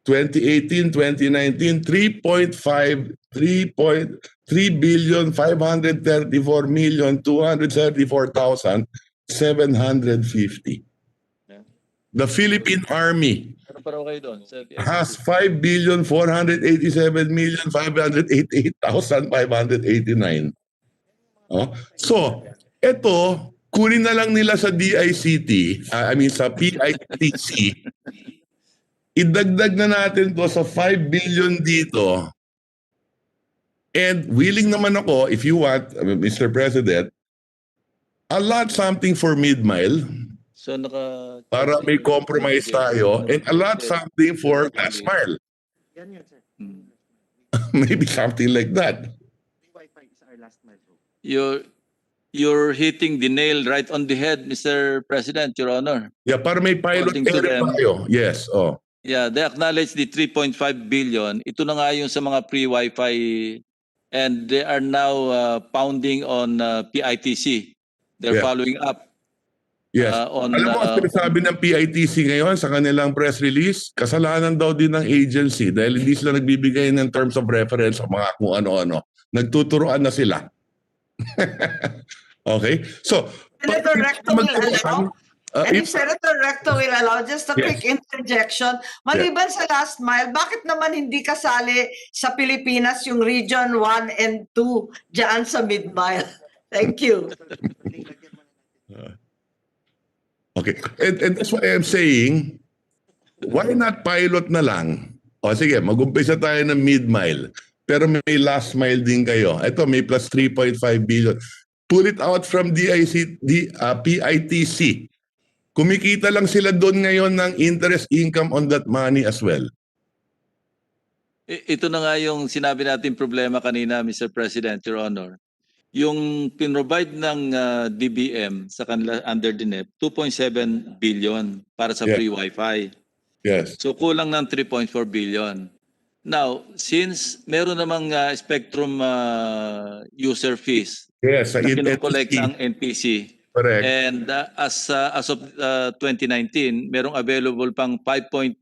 2018, 2019, 3.5, 3 billion 534 million 234,750.
Yeah.
The Philippine Army
Ano pa raw kayo doon? Sa PITC?
has 5 billion 487 million 588,589. Oh. So, ito, kunin na lang nila sa DICT, sa PITC, idagdag na natin to sa 5 billion dito. And willing naman ako, if you want, Mr. President, allot something for mid-mile
So
para may compromise tayo and allot something for last mile. Maybe something like that.
You're hitting the nail right on the head, Mr. President, Your Honor.
Yeah, para may pilot
According to
area
them.
tayo. Yes, oh.
Yeah, they acknowledge the 3.5 billion. Ito na nga yung sa mga pre-Wi-Fi and they are now pounding on PITC. They're
Yeah.
following up
Yes.
on
Alam mo, ang sinasabi ng PITC ngayon sa kanilang press release, kasalanan daw din ng agency dahil hindi sila nagbibigay ng terms of reference o mga kung ano-ano. Nagtuturoan na sila. Okay? So,
Senator Recto will allow, and if
if-
Senator Recto will allow, just a
Yes.
quick interjection. Maliban sa last mile, bakit naman hindi kasali sa Pilipinas yung Region 1 and 2 dyan sa mid-mile? Thank you.
Okay. And that's why I'm saying, why not pilot na lang? O sige, mag-umpisa tayo ng mid-mile. Pero may last mile din kayo. Ito, may plus 3.5 billion. Pull it out from PITC. Kumikita lang sila doon ngayon ng interest income on that money as well.
ito na nga yung sinabi natin problema kanina, Mr. President, Your Honor. Yung pinrovide ng DBM sa kanila under the NEP, 2.7 billion para sa
Yeah.
free Wi-Fi.
Yes.
So kulang ng 3.4 billion. Now, since meron namang spectrum user fees
Yes.
na kinokollect ng NPC,
Correct.
and as of 2019, merong available pang 5.9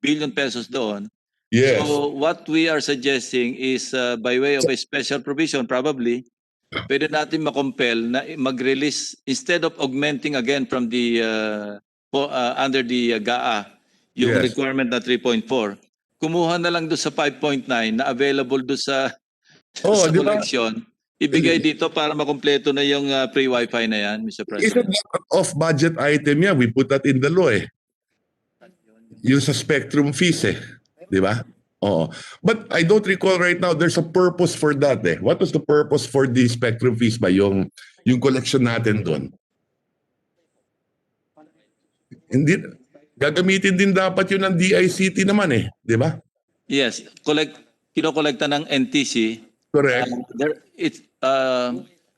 billion pesos doon.
Yes.
So what we are suggesting is by way of a special provision probably, pwede natin makompel na mag-release instead of augmenting again from the under the GAA, yung
Yes.
requirement na 3.4. Kumuha na lang doon sa 5.9 na available doon sa
Oh, di ba?
collection. Ibigay dito para makumpleto na yung free Wi-Fi na yan, Mr.
Isn't
President.
that an off-budget item yan? We put that in the law eh. Yung sa spectrum fees eh. Di ba? Oo. But I don't recall right now, there's a purpose for that eh. What was the purpose for the spectrum fees ba? Yung collection natin doon? Hindi, gagamitin din dapat yun ng DICT naman eh. Di ba?
Yes, kinokolekta ng NTC.
Correct.
It's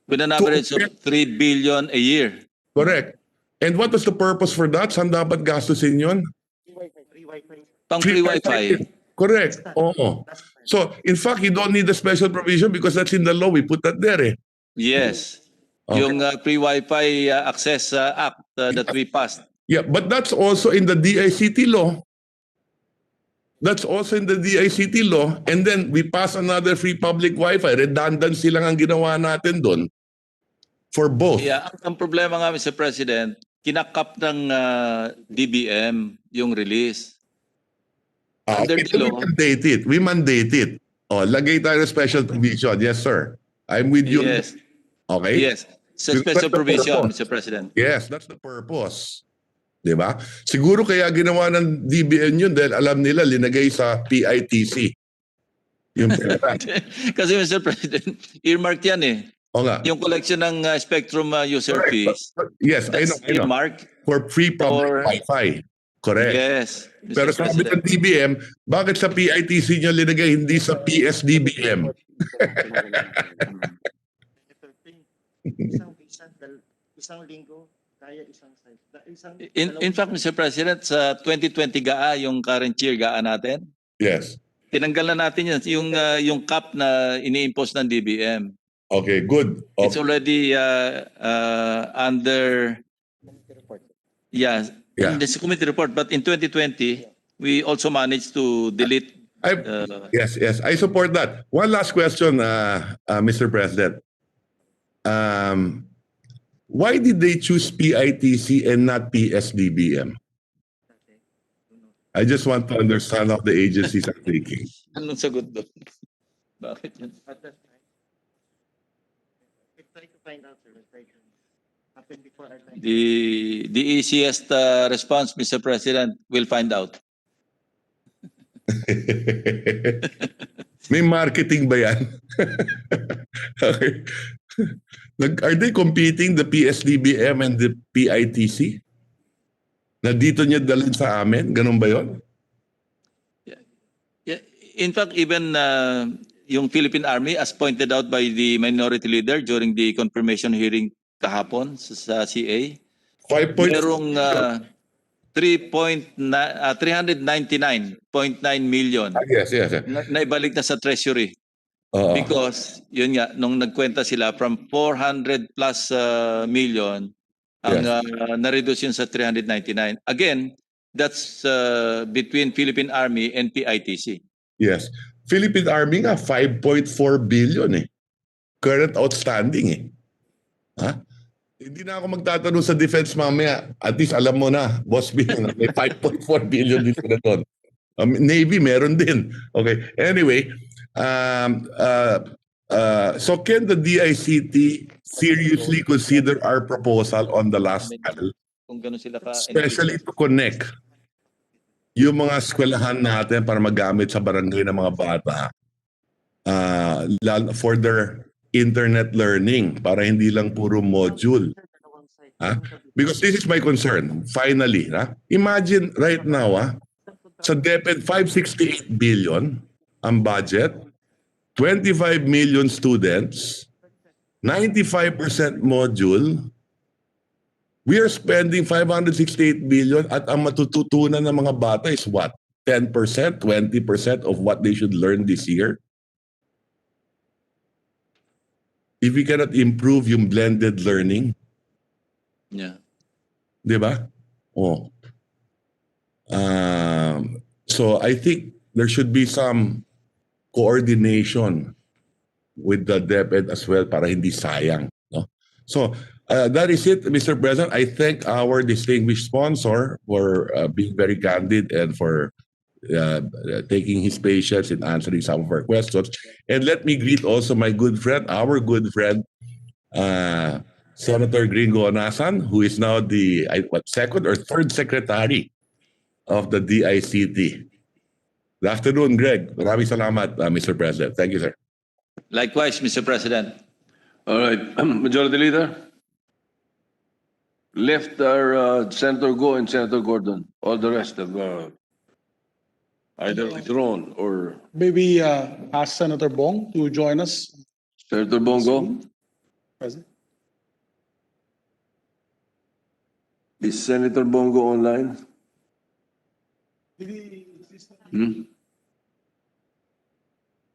with an average of 3 billion a year.
Correct. And what was the purpose for that? Saan dapat gastusin yun?
Pang free Wi-Fi.
Correct. Oo. So, in fact, you don't need the special provision because that's in the law. We put that there eh.
Yes.
Okay.
Yung free Wi-Fi access act that we passed.
Yeah, but that's also in the DICT law. That's also in the DICT law. And then we pass another free public Wi-Fi. Redundancy lang ang ginawa natin doon for both.
Yeah, ang problema nga, Mr. President, kinakap ng DBM yung release. Under the
We
law.
mandate it. We mandate it. Oh, lagay tayo ng special provision. Yes, sir. I'm with you.
Yes.
Okay?
Yes. Sa
That's
special
the
provision,
purpose.
Mr. President.
Yes, that's the purpose. Diba? Siguro kaya ginawa ng DBM yun dahil alam nila linagay sa PITC. Yung pera.
Kasi Mr. President, earmarked yan eh.
O nga.
Yung collection ng spectrum user
Correct.
fees,
Yes, I know,
that's
I know.
earmarked
For free public
for-
Wi-Fi. Correct.
Yes,
Pero
Mr.
sabi ng
President.
DBM, bakit sa PITC nyo linagay, hindi sa PSDBM?
Isang linggo, kaya isang site.
In fact, Mr. President, sa 2020 GAA, yung current year GAA natin,
Yes.
tinanggal na natin yung cap na ini-impose ng DBM.
Okay, good.
It's already under, yeah,
Yeah.
in the committee report. But in 2020, we also managed to delete.
Yes, I support that. One last question, Mr. President. Why did they choose PITC and not PSDBM? I just want to understand how the agencies are thinking.
Anong sagot doon? Bakit yun?
Try to find out, sir. Happened before our time.
The easiest response, Mr. President, we'll find out.
May marketing ba yan? Okay. Are they competing, the PSDBM and the PITC? Na dito niya dalhin sa amin? Ganun ba yun?
Yeah. In fact, even yung Philippine Army, as pointed out by the minority leader during the confirmation hearing kahapon sa CA,
5
merong 399.9 million
Yes.
na ibalik na sa Treasury.
Oo.
Because, yun nga, nung nagkwenta sila from 400 plus million, ang na-reduce yun sa 399. Again, that's between Philippine Army and PITC.
Yes. Philippine Army nga, 5.4 billion eh. Current outstanding eh. Ha? Hindi na ako magtatanong sa defense mamaya. At least alam mo na, Boss Bill, may 5.4 billion dito na doon. Navy, meron din. Okay. Anyway, so can the DICT seriously consider our proposal on the last panel?
Kung gano'n sila ka...
Especially to connect yung mga eskwelahan natin para magamit sa barangay ng mga bata for their internet learning, para hindi lang puro module. Because this is my concern, finally. Imagine right now, sa DepEd, 568 billion ang budget, 25 million students, 95% module. We are spending 568 billion at ang matututunan ng mga bata is what? 10%, 20% of what they should learn this year? If we cannot improve yung blended learning,
Yeah.
di ba? Oh. So I think there should be some coordination with the DepEd as well para hindi sayang. No? So that is it, Mr. President. I thank our distinguished sponsor for being very candid and for taking his patience in answering some of our questions. And let me greet also my good friend, our good friend, Senator Gringo Onasan, who is now the second or third secretary of the DICT. Good afternoon, Greg. Maraming salamat, Mr. President. Thank you, sir.
Likewise, Mr. President.
All right, Majority Leader. Left are Senator Go and Senator Gordon. All the rest have either withdrawn or
Maybe ask Senator Bong to join us.
Senator Bongo.
President.
Is Senator Bongo online?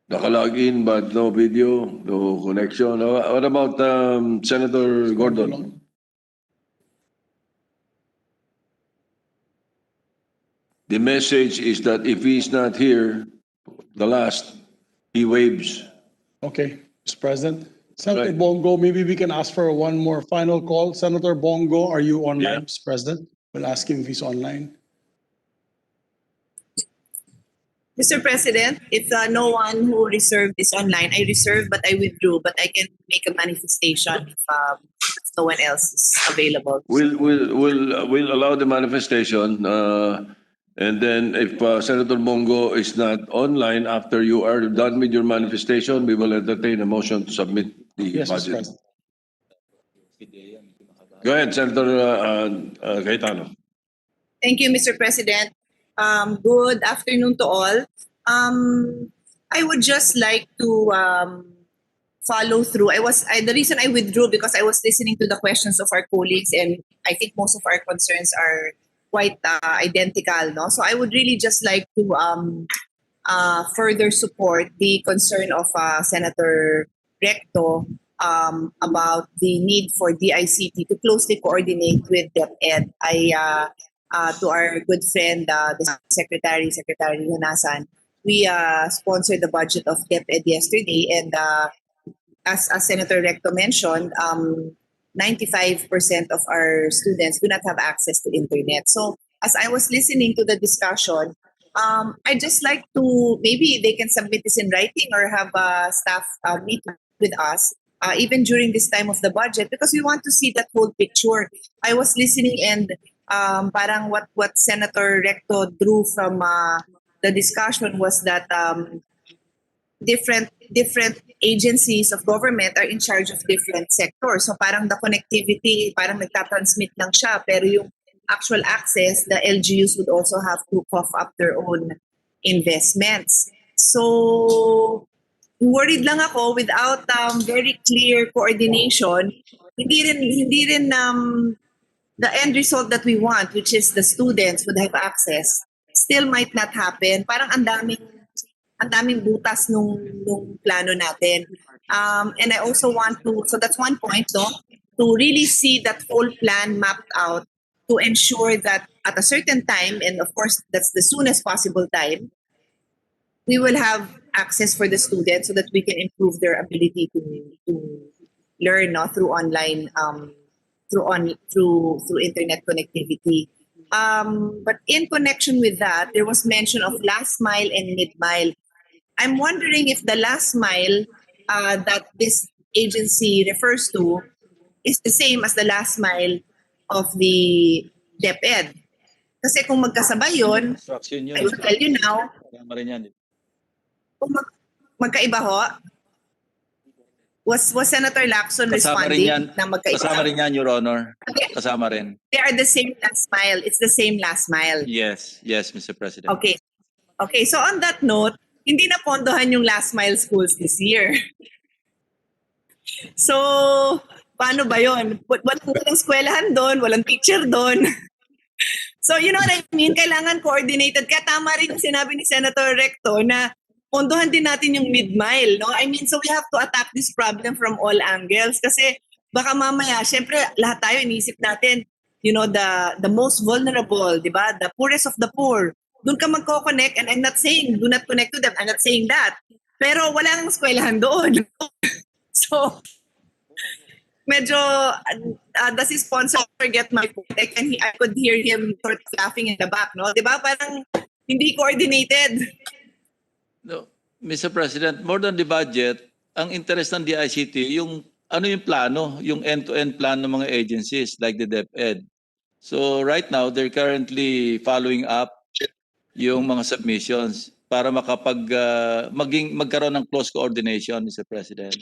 Nakalog in but no video, no connection. What about Senator Gordon? The message is that if he's not here, the last, he waves.
Okay, Mr. President. Senator
Right.
Bongo, maybe we can ask for one more final call. Senator Bongo, are you online, Mr. President? We'll ask him if he's online.
Mr. President, if no one who reserved is online, I reserve but I withdrew, but I can make a manifestation if no one else is available.
We'll allow the manifestation, and then if Senator Bongo is not online after you are done with your manifestation, we will entertain a motion to submit the
Yes, Mr.
budget.
President.
Go ahead, Senator Cayetano.
Thank you, Mr. President. Good afternoon to all. I would just like to follow through. The reason I withdrew because I was listening to the questions of our colleagues, and I think most of our concerns are quite identical. No, so I would really just like to further support the concern of Senator Recto about the need for DICT to closely coordinate with DepEd. To our good friend, the Secretary Honasan, we sponsored the budget of DepEd yesterday, and as Senator Recto mentioned, 95% of our students do not have access to internet. So as I was listening to the discussion, I just like to, maybe they can submit this in writing or have staff meet with us even during this time of the budget, because we want to see that whole picture. I was listening, and parang what Senator Recto drew from the discussion was that different agencies of government are in charge of different sectors. So parang the connectivity, parang nagtatransmit lang siya, pero yung actual access, the LGUs would also have to cough up their own investments. So worried lang ako, without very clear coordination, hindi rin the end result that we want, which is the students would have access, still might not happen. Parang ang daming butas nung plano natin. And I also want to, so that's one point, no? To really see that whole plan mapped out to ensure that at a certain time, and of course that's the soonest possible time, we will have access for the students so that we can improve their ability to learn, no, through online, through internet connectivity. But in connection with that, there was mention of last mile and mid-mile. I'm wondering if the last mile that this agency refers to is the same as the last mile of the DepEd. Kasi kung magkasabay yun, I will tell you now, kung magkaiba ho, was Senator Lacson responding na magkaiba?
Kasama rin yan, Your Honor.
Okay.
Kasama rin.
They are the same last mile. It's the same last mile.
Yes, Mr. President.
Okay, so on that note, hindi na pondohan yung last mile schools this year. So, paano ba yun? Walang eskwelahan doon, walang teacher doon. So, you know what I mean? Kailangan coordinated. Kaya tama rin yung sinabi ni Senator Recto na pondohan din natin yung mid-mile, no? I mean, so we have to attack this problem from all angles kasi baka mamaya, syempre, lahat tayo iniisip natin, you know, the most vulnerable, di ba? The poorest of the poor. Doon ka magko-connect, and I'm not saying do not connect to them. I'm not saying that. Pero walang eskwelahan doon. So, medyo, does his sponsor get my point? I could hear him sort of laughing in the back, no? Di ba? Parang hindi coordinated.
No, Mr. President, more than the budget, ang interest ng DICT, yung ano yung plano, yung end-to-end plan ng mga agencies like the DepEd. So right now, they're currently following up yung mga submissions para magkaroon ng close coordination, Mr. President.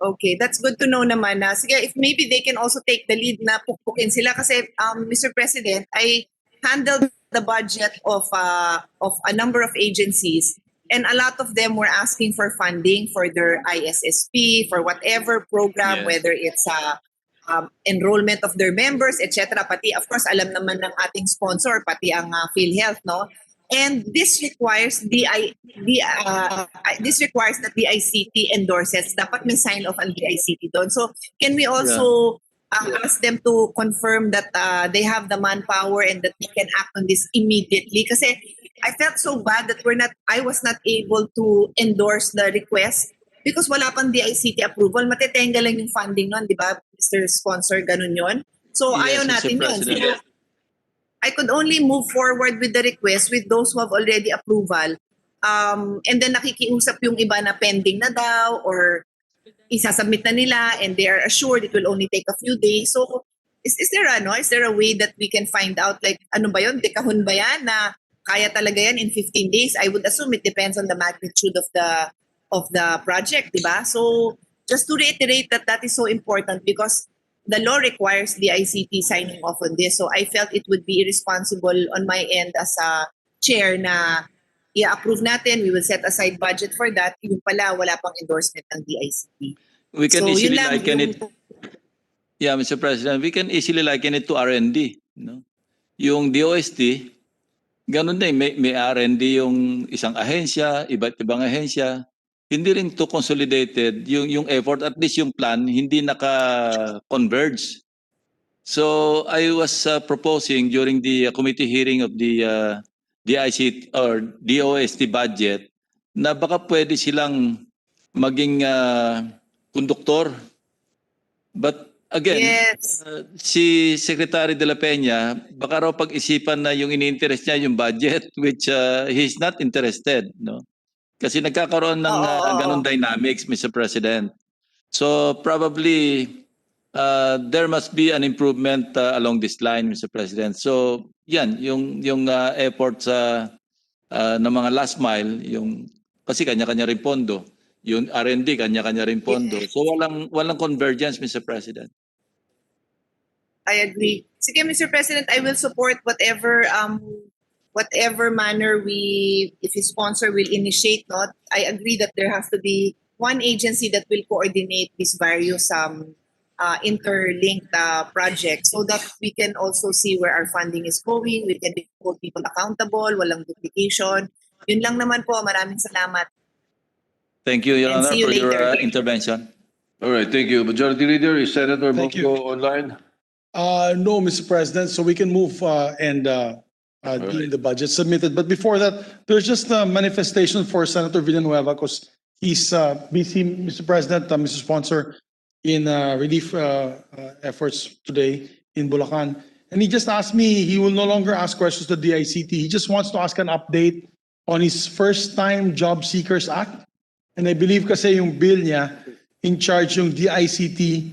Okay, that's good to know naman na. Sige, if maybe they can also take the lead na pukpukin sila kasi Mr. President, I handled the budget of a number of agencies, and a lot of them were asking for funding for their ISSP, for whatever program,
Yes.
whether it's enrollment of their members, etc. Pati, of course, alam naman ng ating sponsor, pati ang PhilHealth, no? And this requires this requires that the DICT endorses. Dapat may sign off ang DICT doon. So can we also ask them to confirm that they have the manpower and that they can act on this immediately? Kasi I felt so bad that I was not able to endorse the request because wala pang DICT approval. Matetenga lang yung funding nun, di ba, Mr. Sponsor, ganun yon. So
Yes,
ayaw
Mr.
natin yun.
President.
So, I could only move forward with the request with those who have already approval. And then nakikiusap yung iba na pending na daw or isasubmit na nila and they are assured it will only take a few days. So is there a way that we can find out like ano ba yun? Dekahon ba yan na kaya talaga yan in 15 days? I would assume it depends on the magnitude of the project, di ba? So just to reiterate that that is so important because the law requires the ICT signing off on this. So I felt it would be irresponsible on my end as a chair na i-approve natin, we will set aside budget for that. Yung pala, wala pang endorsement ng DICT.
We can
So, yun
easily
lang
liken
yung-
it. Yeah, Mr. President, we can easily liken it to R&D. No? Yung DOST, ganun din, may R&D yung isang ahensya, iba't ibang ahensya. Hindi rin to consolidated yung effort, at least yung plan, hindi naka-converge. So I was proposing during the committee hearing of the DICT or DOST budget na baka pwede silang maging konduktor. But again,
Yes.
si Secretary de la Peña, baka raw pag-isipan na yung ini-interest niya yung budget, which he's not interested, no? Kasi nagkakaroon ng
Oo.
ganun dynamics, Mr. President. So probably there must be an improvement along this line, Mr. President. So yan, yung effort sa ng mga last mile, yung kasi kanya-kanya rin pondo. Yung R&D, kanya-kanya rin pondo. So walang convergence, Mr. President.
I agree. Sige, Mr. President, I will support whatever manner if his sponsor will initiate. Not, I agree that there has to be one agency that will coordinate these various interlinked projects so that we can also see where our funding is going. We can hold people accountable, walang duplication. Yun lang naman po. Maraming salamat.
Thank you, Your
And
Honor,
see you
for your
later.
intervention.
All right, thank you. Majority Leader, is Senator
Thank you.
Bongo online?
No, Mr. President, so we can move and deem the budget submitted. But before that, there's just a manifestation for Senator Villanueva because he's busy, Mr. President, Mr. Sponsor, in relief efforts today in Bulacan. And he just asked me, he will no longer ask questions to DICT. He just wants to ask an update on his first-time Job Seekers Act. And I believe kasi yung bill niya, in charge yung DICT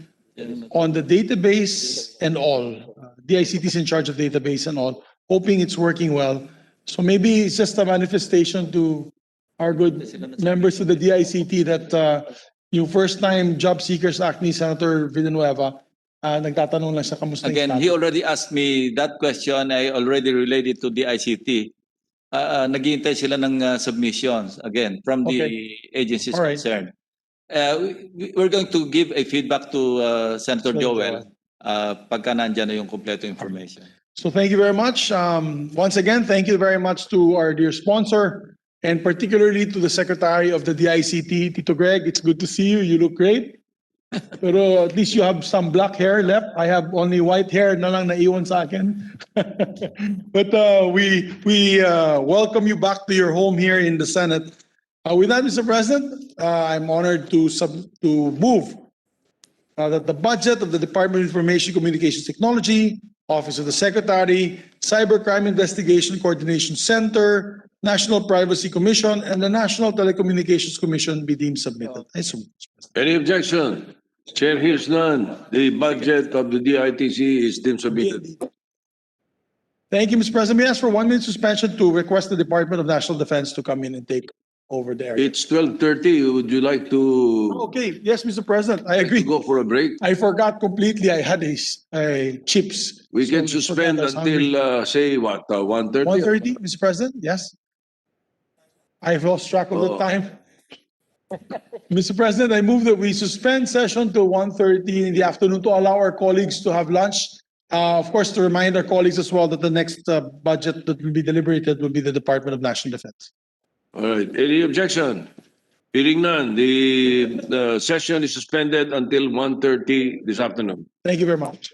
on the database and all. DICT is in charge of database and all, hoping it's working well. So maybe it's just a manifestation to our good members of the DICT that yung first-time Job Seekers Act ni Senator Villanueva, nagtatanong lang sa kamusta yung
Again,
status.
he already asked me that question. I already related to the ICT. Naghihintay sila ng submissions, again, from the agencies
All right.
concerned. We're going to give a feedback to Senator
Senator
Joel pagka nandyan na yung kompleto information.
So thank you very much. Once again, thank you very much to our dear sponsor and particularly to the Secretary of the DICT, Tito Greg. It's good to see you. You look great. Pero at least you have some black hair left. I have only white hair na lang naiwan sa akin. But we welcome you back to your home here in the Senate. With that, Mr. President, I'm honored to move that the budget of the Department of Information Communications Technology, Office of the Secretary, Cybercrime Investigation Coordination Center, National Privacy Commission, and the National Telecommunications Commission be deemed submitted. I so much.
Any objection? Chair hears none. The budget of the DITC is deemed submitted.
Thank you, Mr. President. May I ask for 1 minute suspension to request the Department of National Defense to come in and take over the area.
It's 12:30. Would you like to
Okay, yes, Mr. President, I agree.
go for a break?
I forgot completely I had a chips.
We can
So,
suspend
I was hungry.
until, say, what, 1:30?
1:30, Mr. President, yes. I've lost track of the
Oh.
time. Mr. President, I move that we suspend session till 1:30 in the afternoon to allow our colleagues to have lunch. Of course, to remind our colleagues as well that the next budget that will be deliberated will be the Department of National Defense.
All right. Any objection? Hearing none. The session is suspended until 1:30 this afternoon.
Thank you very much.